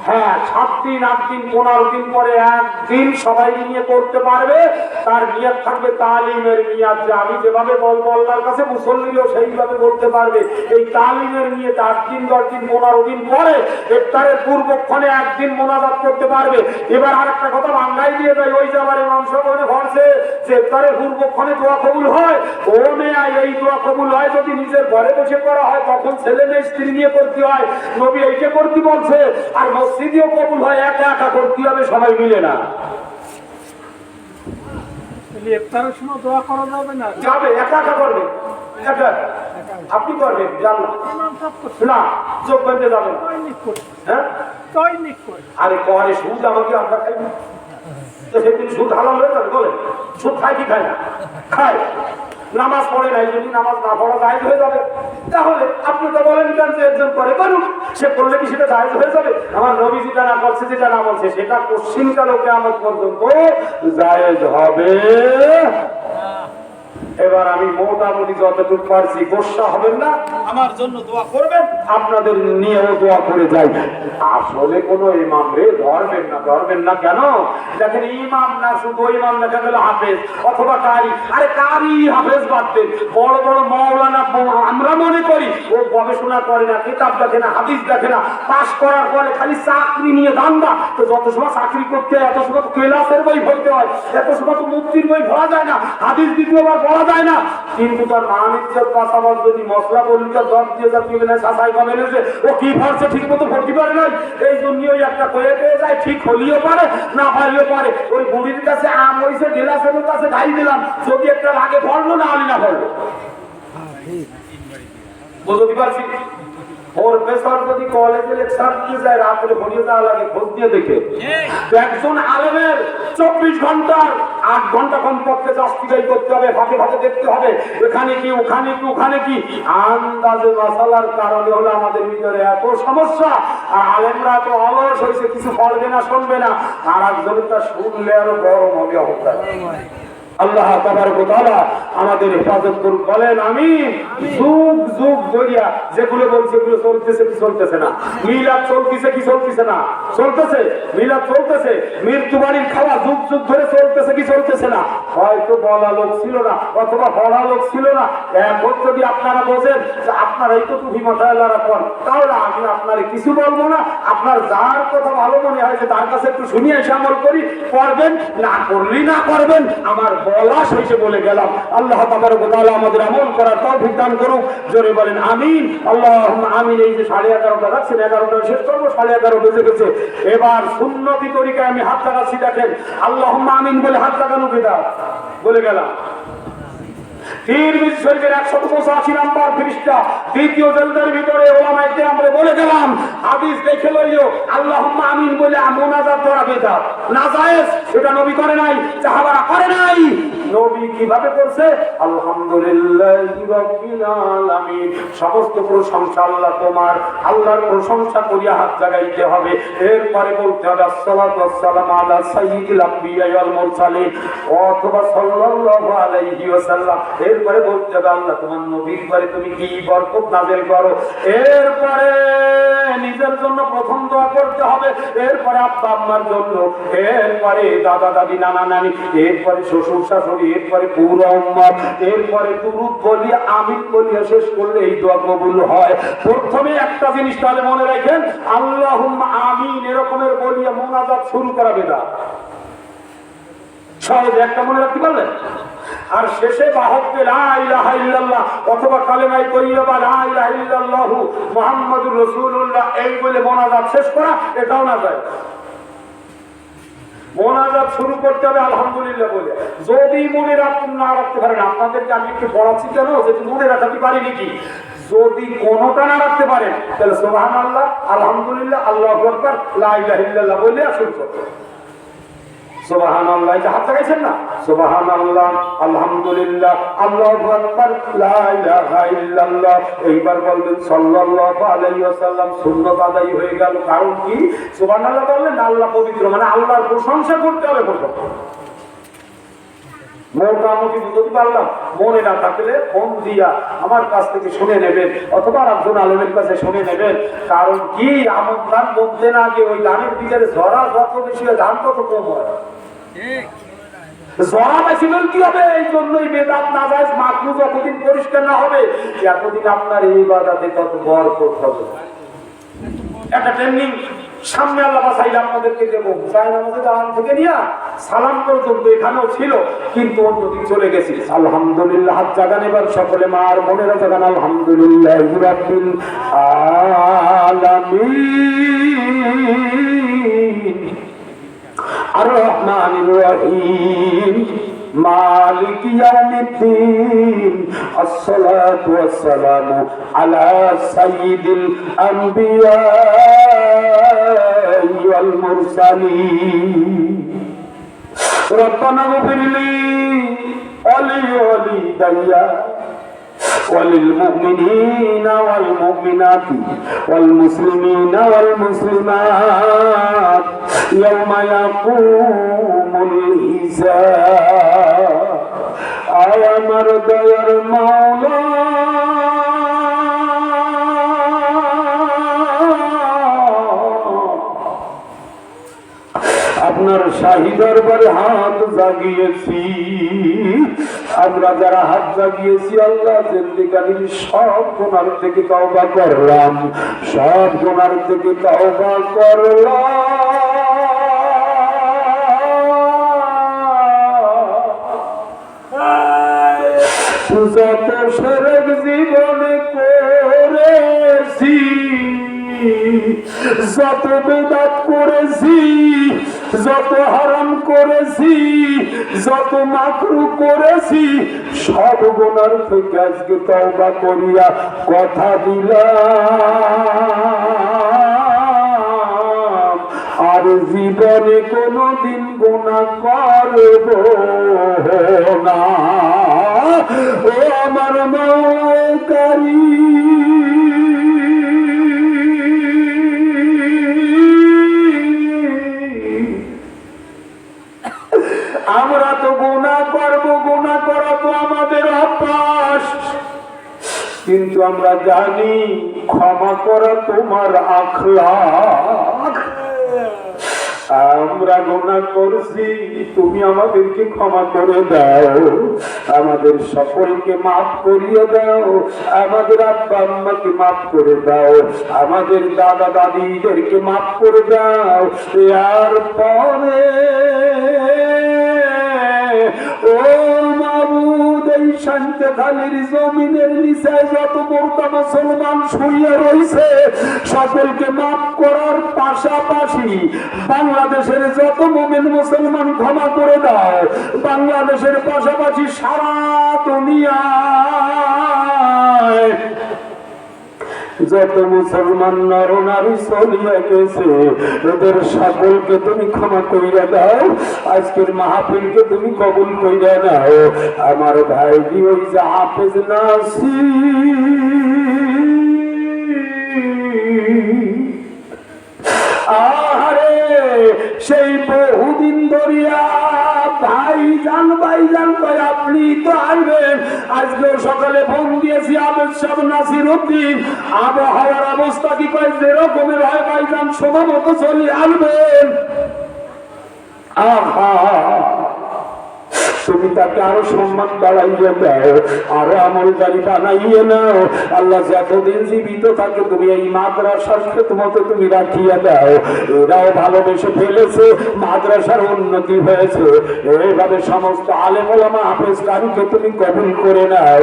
হ্যাঁ 7 দিন 8 দিন 15 দিন পরে একদিন সবাই নিয়ে করতে পারবে। তার নিয়ত থাকবে তালিমের নিয়ত, যে আমি যেভাবে বলবো আল্লাহর কাছে মুসল্লিও সেইভাবে বলতে পারবে। এই তালিমের নিয়ে 8 দিন 10 দিন 15 দিন পরে ইফতারের পূর্বক্ষণে একদিন মোনাজাত করতে পারবে। এবার আরেকটা কথা বাংলায় দিয়ে দেয়, ওই যে আমার ইমাম সাহেব বলছে যে ইফতারের পূর্বক্ষণে দোয়া কবুল হয়। ও মেয়া, এই দোয়া কবুল হয় যদি নিজের ঘরে বসে করা হয়, তখন ছেলে মেয়ে স্ত্রী নিয়ে করতে হয়। নবী এইটা করতে বলছে। আর মসজিদেও কবুল হয়, একা একা করতে হবে, সবাই মিলে না। ইফতারের সময় দোয়া করা যাবে না? যাবে, একা একা করবে, একা আপনি করবেন, জানলাম না চোখ বেঁধে যাবেন। হ্যাঁ আরে করে সুদ আমাকে আমরা খাই না, তো সেদিন সুদ হালাল হয়ে যাবে? বলেন সুদ খায় কি খায় না? খায়। নামাজ পড়ে নাই, যদি নামাজ না পড়া জায়েজ হয়ে যাবে? তাহলে আপনি তো বলেন কেন যে একজন করে করুন, সে করলে কি সেটা জায়েজ হয়ে যাবে? আমার নবী যেটা না করছে, যেটা না বলছে, সেটা পশ্চিমকাল কিয়ামত পর্যন্ত জায়েজ হবে। এবার আমি মোটামুটি যতটুকু পারছি, গোসা হবেন না, আমার জন্য দোয়া করবেন, আপনাদের নিয়েও দোয়া করে যাই। আসলে কোন ইমাম রে ধরবেন না, ধরবেন না কেন? দেখেন ইমাম না শুধু ইমাম, দেখা গেল হাফেজ অথবা কারি। আরে কারি হাফেজ বাদ দেন, বড় বড় মাওলানা আমরা মনে করি ও গবেষণা করে না, কিতাব দেখে না, হাদিস দেখে না, পাশ করার পরে খালি চাকরি নিয়ে ধান্দা। তো যত সময় চাকরি করতে হয়, এত সময় ক্লাসের বই পড়তে হয়, এত সময় তো মুক্তির বই পড়া যায় না, হাদিস দ্বিতীয়বার পড়া যায় না। কিন্তু তার মানিজ্যের পাশাপাশ যদি মশলা বলিতে দর দিয়ে যাচ্ছে না, শাসাই কমে এনেছে, ও কি ভরছে ঠিক মতো ভর্তি পারে নাই। এই জন্য ওই একটা কয়ে পেয়ে যায়, ঠিক হলিও পারে না হলিও পারে। ওই বুড়ির কাছে আম হয়েছে, ঢেলাসের কাছে ঢাই দিলাম, যদি একটা লাগে ভরলো, না হলি না ভরলো। বুঝতে পারছি? ওর বেসর যদি কলেজে লেকচার দিয়ে যায়, রাত্রে ভরিয়ে দেওয়া লাগে, খোঁজ দিয়ে দেখে। একজন আলেমের 24 ঘন্টার 8 ঘন্টা কমপক্ষে জাস্টিফাই করতে হবে, ফাঁকে ফাঁকে দেখতে হবে, এখানে কি ওখানে কি ওখানে কি। আন্দাজে মাসালার কারণে হলো আমাদের ভিতরে এত সমস্যা। আর আলেমরা তো অলস হয়েছে, কিছু পড়বে না, শুনবে না। আর একজনের তা শুনলে আরো গরম হবে অবস্থা। আল্লাহ তাবারক ওয়া তাআলা আমাদের হেফাজত করুন, বলেন আমিন। যুগ যুগ ধরিয়া যেগুলো বলছে, এগুলো চলতেছে কি চলতেছে না? মিলাদ চলতেছে কি চলতেছে না? চলতেছে, মিলাদ চলতেছে। মৃত্যুবাড়ির খাওয়া যুগ যুগ ধরে চলতেছে কি চলতেছে না? হয়তো বলা লোক ছিল না, অথবা পড়া লোক ছিল না। এখন যদি আপনারা বোঝেন যে আপনারাই তো টুপি মাথায় রাখেন, তাহলে আমি আপনার কিছু বলবো না। আপনার যার কথা ভালো মনে হয় যে তার কাছে একটু শুনিয়ে এসে আমল করি, করবেন, না করলেই না করবেন, আমার বলা শেষে বলে গেলাম। আল্লাহ তাবারক ওয়া তাআলা আমাদের আমল করার তৌফিক দান করুক, জোরে বলেন আমিন। আল্লাহুম্মা আমিন। এই যে 11:30 রাখছেন, 11টা শেষ করবো, 11:30 বেজে গেছে। এবার সুন্নতি তরিকায় আমি হাত লাগাচ্ছি, দেখেন আল্লাহুম্মা আমিন বলে হাত লাগানো বিদআত বলে গেলাম। তিরমিজি শরীফের 185 নম্বর পৃষ্ঠা, দ্বিতীয় জলদের ভিতরে ওলামায়ে কেরাম বলে গেলাম, হাদিস দেখে লইও আল্লাহুম্মা আমিন বলে মুনাজাত করা বিদআত, না জায়েজ। এটা নবী করে নাই, সাহাবারা করে নাই। নবী কিভাবে করছে? আলহামদুলিল্লাহি রাব্বিল আলামিন, সমস্ত প্রশংসা আল্লাহ তোমার, আল্লাহর প্রশংসা করিয়া হাত লাগাইতে হবে। এরপরে বলতে হবে আসসালাতু ওয়াসসালামু আলা সাইয়্যিদিল আমবিয়া ওয়াল মুরসালিন, অথবা সাল্লাল্লাহু আলাইহি ওয়াসাল্লাম। এরপরে বলতে হবে আল্লাহ তোমার নবীর পরে তুমি কি বরকত নাযিল করো। এরপরে নিজের জন্য প্রথম দোয়া করতে হবে, এরপরে আব্বা আম্মার জন্য, এরপরে দাদা দাদি নানা নানি, এরপরে শ্বশুর শাশুড়ি, এরপরে পুরো উম্মত, এরপরে দুরূদ বলি, আমিন বলিয়া শেষ করলে এই দোয়া কবুল হয়। প্রথমে একটা জিনিস তাহলে মনে রাখেন, আল্লাহুম্মা আমিন এরকমের বলিয়া মুনাজাত শুরু করা বিদআত। সহজে একটা মনে রাখতে পারলেন। আর শেষে বাহককে লা ইলাহা ইল্লাল্লাহ অথবা কালেমায়ে তাইয়্যিবা লা ইলাহা ইল্লাল্লাহু মুহাম্মাদুর রাসূলুল্লাহ এই বলে মোনাজাত শেষ করা, এটাও না যায়। মোনাজাত শুরু করতে হবে আলহামদুলিল্লাহ বলে। যদি মনে না রাখতে পারেন, আপনাদেরকে আমি একটু পড়াচ্ছি কেন, যদি মনে রাখতে পারি নাকি, যদি কোনটা না রাখতে পারেন তাহলে সুবহানাল্লাহ, আলহামদুলিল্লাহ, আল্লাহু আকবার, লা ইলাহা ইল্লাল্লাহ বলে শুরু করতে। সুবহানাল্লাহ, এটা হাত লাগাইছেন না? সুবহানাল্লাহ, আলহামদুলিল্লাহ, আল্লাহু আকবার, লা ইলাহা ইল্লাল্লাহ। এইবার বলবেন সাল্লাল্লাহু আলাইহি ওয়াসাল্লাম, সুন্নাত আদায় হয়ে গেল। কারণ কি? সুবহানাল্লাহ বললেন আল্লাহ পবিত্র, মানে আল্লাহর প্রশংসা করতে হবে প্রথম। মোটামুটি বুঝতে পারলাম। মনে না থাকলে ফোন দিয়া আমার কাছ থেকে শুনে নেবেন অথবা একজন আলেমের কাছে শুনে নেবেন। কারণ কি আমন গান বলতে না গিয়ে ওই গানের ভিতরে ঝরা যত বেশি হয় ধান তত কম হয়। ঝরা বেশি হলে কি হবে? এই জন্যই বেদাত নাজায়েজ মাকরুহ যতদিন পরিষ্কার না হবে এতদিন আপনার এই ইবাদতে তত বরকত হবে। একটা ট্রেনিং সামনে আল্লাহ চাইলে আপনাদেরকে দেবো। চাই নামাজে দাঁড়ান থেকে নিয়ে সালাম পর্যন্ত এখানেও ছিল, কিন্তু অন্যদিন চলে গেছি। আলহামদুলিল্লাহ, হাত জাগান এবার সকলে, মার মনেরা জাগান। আলহামদুলিল্লাহ রাব্বিল আলামিন আর রহমানির রহিম মালিক ইয়াউমিদ্দিন আসসালাতু ওয়াসসালামু আলা সাইয়্যিদিল আম্বিয়া ওয়াল মুরসালিন রব্বানা ইগফির লি ওয়ালিদাইয়া وللمؤمنين والمؤمنات والمسلمين والمسلمات يوم يقوم الحساب আয় আমার দয়ার মাওলা আপনার শাহী দরবারে হাত জাগিয়েছি। আমরা যারা হাত জাগিয়েছি আল্লাহ জিন্দেগানির সব গুনাহ থেকে তওবা করলাম, সব গুনাহ থেকে তওবা করলাম। যত শিরক জীবনে করেছি, যত বেদাত করেছি, যত হারাম করেছি, যত মাকরুহ করেছি, সব গুনাহ থেকে আজকে তওবা করিয়া কথা দিলাম আর জীবনে কোনদিন গুনাহ করব না। ও আমার মাওলাকারী, আমরা তো গুনাহ করব, গুনাহ করা তো আমাদের অভ্যাস, কিন্তু আমরা জানি ক্ষমা করা তোমার আখলাক। আমরা গুনাহ করছি, তুমি আমাদেরকে ক্ষমা করে দাও, আমাদের সকলকে মাফ করিয়ে দাও, আমাদের আব্বা আম্মাকে মাফ করে দাও, আমাদের দাদা দাদিদেরকে মাফ করে দাও। এর পরে ও মাবুদ, এই শান্তিখালির জমিনের নিচে যত মোরতা মুসলমান শুয়ে রয়েছে সকলকে মাফ করার পাশাপাশি বাংলাদেশের যত মুমিন মুসলমান ক্ষমা করে দাও। বাংলাদেশের পাশাপাশি সারা দুনিয়ায় যত মুসলমান নর নারী চলিয়া গেছে ওদের সকলকে তুমি ক্ষমা কইরা দাও। আজকের মাহফিলকে তুমি কবুল কইরা দাও। আমার ভাই জি ওই যে হাফেজ নাসির, আরে সেই বহুদিন ধরিয়া ভাইজান কয় আপনি তো আসবেন। আজকেও সকালে ফোন দিয়েছি আবেদ সাহেব নাসির উদ্দিন, আবহাওয়ার অবস্থা কি কয় যেরকমের হয় ভাইজান সময় মতো চলে আসবেন। আহা, তুমি তাকে আরো সম্মান বাড়াইয়ে দাও, আরো আমলদারি বানাইয়ে নাও। আল্লাহ যতদিন জীবিত থাকে তুমি এই মাদ্রাসার খেদমতে তুমি রাখিয়ে দাও। এরাও ভালোবেসে ফেলেছে, মাদ্রাসার উন্নতি হয়েছে। এইভাবে সমস্ত আলেম ওলামা হাফেজ কারীকে তুমি কবুল করে নাও,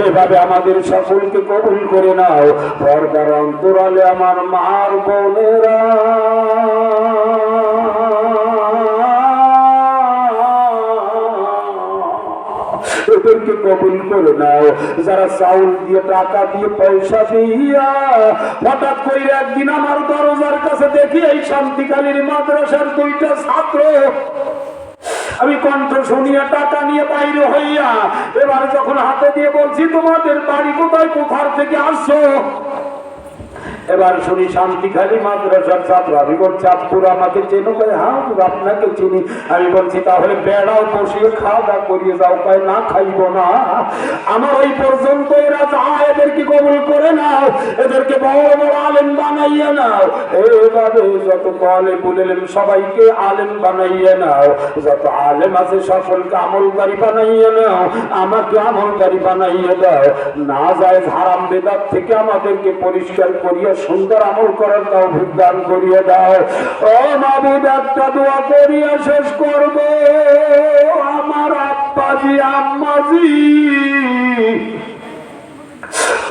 এইভাবে আমাদের সকলকে কবুল করে নাও। পর্দার অন্তরালে আমার মার বোনেরা এদেরকে কবুল করে নাও। যারা চাউল দিয়ে, টাকা দিয়ে, পয়সা দিয়া হঠাৎ করে একদিন আমার দরজার কাছে দেখি এই শান্তিকালীর মাদ্রাসার দুইটা ছাত্র, আমি কণ্ঠ শুনিয়া টাকা নিয়ে বাইরে হইয়া এবার যখন হাতে দিয়ে বলছি তোমাদের বাড়ি কোথায়, কোথার থেকে আসছো, এবার শুনি শান্তিখালী মাদ্রাসার ছাত্র। আমি বলছি আব্বুর আমাকে চেনো? কয় হ্যাঁ আপনাকে চিনি। আমি বলছি তাহলে বেড়াও বসিয়ে খাওয়া দাওয়া করিয়ে যাও। কয় না খাইব না, আমার ওই পর্যন্ত এরা যায়, এদেরকে কবুল করে নাও, এদেরকে বড় বড় আলেম বানাইয়ে নাও। এভাবে যত আলেম বলেলেন সবাইকে আলেম বানাইয়ে নাও, যত আলেম আছে সকলকে আমলকারী বানাইয়ে নাও, আমাকে আমলকারী বানাইয়ে দাও। না যায় হারাম বেদাত থেকে আমাদেরকে পরিষ্কার করিয়ে সুন্দর আমল করার তৌফিক দান করিয়ে দাও। ও মাবুদ, একটা দোয়া করিয়ে শেষ করব। আমার আব্বাজি আম্মাজি,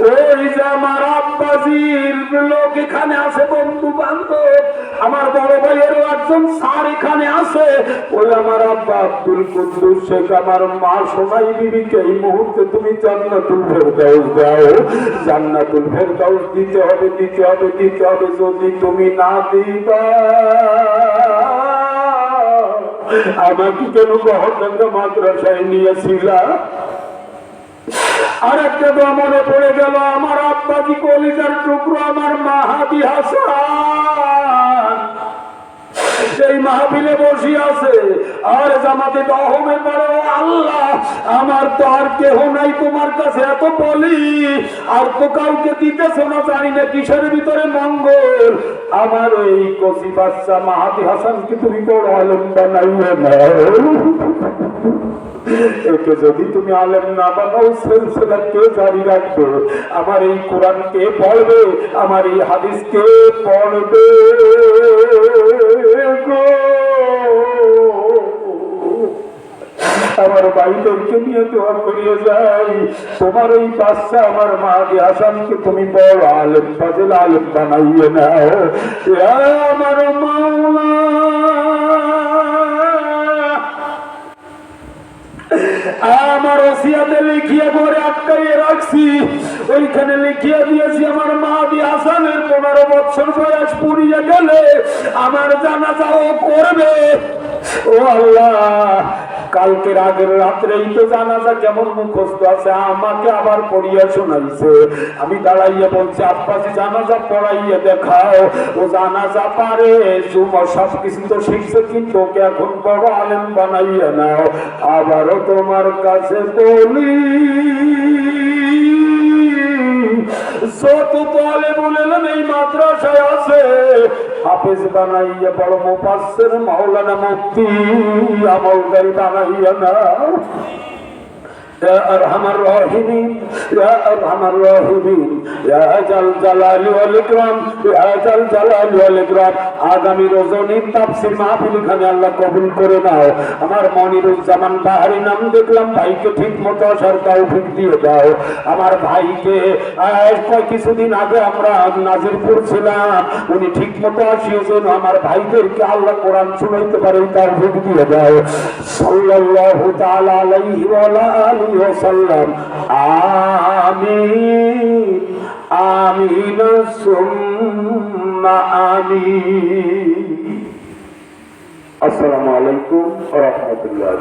ওই যে আমার আব্বাজির লোক এখানে আছে, বন্ধু বান্ধব, আমার বড় ভাইয়েরও একজন স্যার এখানে আছে, ওই আমার আব্বা আব্দুল কুদ্দুস শেখ, আমার মা সোনাই বিবিকে এই মুহূর্তে তুমি জান্নাতুল ফেরদাউস দাও। জান্নাতুল ফেরদাউস দিতে হবে, দিতে হবে, দিতে হবে। যদি তুমি না দিবা আমাকে কেন গহরডাঙ্গা মাদ্রাসায় নিয়েছিলা? আর একটা তো মনে পড়ে গেল, আমার আব্বাজি কলিজার টুকরো আমার মাহাদি হাসান সেই মাহফিলে বসে আছে, আর জামাতে দহমে পড়ে, ও আল্লাহ আমার তো আর কেহ নাই তোমার কাছে, এত বলি আর তো কাউকে দিতেছ না, জানি না কিসের ভিতরে মঙ্গল। আমার এই কচি বাচ্চা মাহাদি হাসানকে তুমি বড় আলেম বানাইও না। একে যদি তুমি আলেম না বানাও সিলসিলা কে জারি রাখবে? আমার এই কোরআন কে পড়বে? আমার এই হাদিস কে পড়বে গো? আমার ভাইদেরকে নিয়ে দোয়া করিয়ে যাই, তোমার ওই বাচ্চা আমার মাহাদি হাসানকে তুমি বড় আলেম ফাজিল আলেম বানাইয়ে নাও। আমার মাওলা, আমার ওসিয়াতে লিখিয়ে ঘরে আটকাইয়ে রাখছি, ওইখানে লিখিয়ে দিয়েছি আমার মাহাদি হাসানের 15 বছর বয়স পুড়িয়ে গেলে আমার জানাজাও করবে। ও আল্লাহ, কালকের আগের রাত্রেই তো জানাজা কেমন মুখস্থ আছে, আমাকে আবার পড়িয়া শোনাইছে। আমি দাঁড়াইয়া বলছি আব্বাজি জানাজা পড়াইয়া দেখাও। ও জানাজা পারে, সবকিছু তো শিখছে, কিন্তু ওকে এখন বড় আলেম বানাইয়া নাও। আবারও তোমার কাছে বলি, যত আলেম বলেলেন এই মাদ্রাসায় আছে, হাফেজ বানাইয়া বড় মুফাসসির মাওলানা মুফতি আমলকারী বানাইয়া না। يا أرحم الراحمين يا أرحم الراحمين يا ذا الجلال والإكرام يا ذا الجلال والإكرام। আগামী রজনীর তাফসীর মাহফিল খানে আল্লাহ কবুল করে নাও। আমার মনিরুজ্জামান বাহারি নাম দেখলাম, ভাইকে ঠিক মতো আসার তৌফিক দিয়ে দাও। আমার ভাইকে কিছুদিন আগে আমরা নাজিরপুর ছিলাম, উনি ঠিক মতো আসিয়েছেন, আমার ভাইদেরকে আল্লাহ কোরআন শুনাইতে পারে তৌফিক দিয়ে দাও। সাল্লাল্লাহু তাআলা আলাইহি ওয়া আলিহি ওয়াসাল্লাম। আমিন আমিন সুম্মা আমিন। আসসালামু আলাইকুম ওয়া রাহমাতুল্লাহ।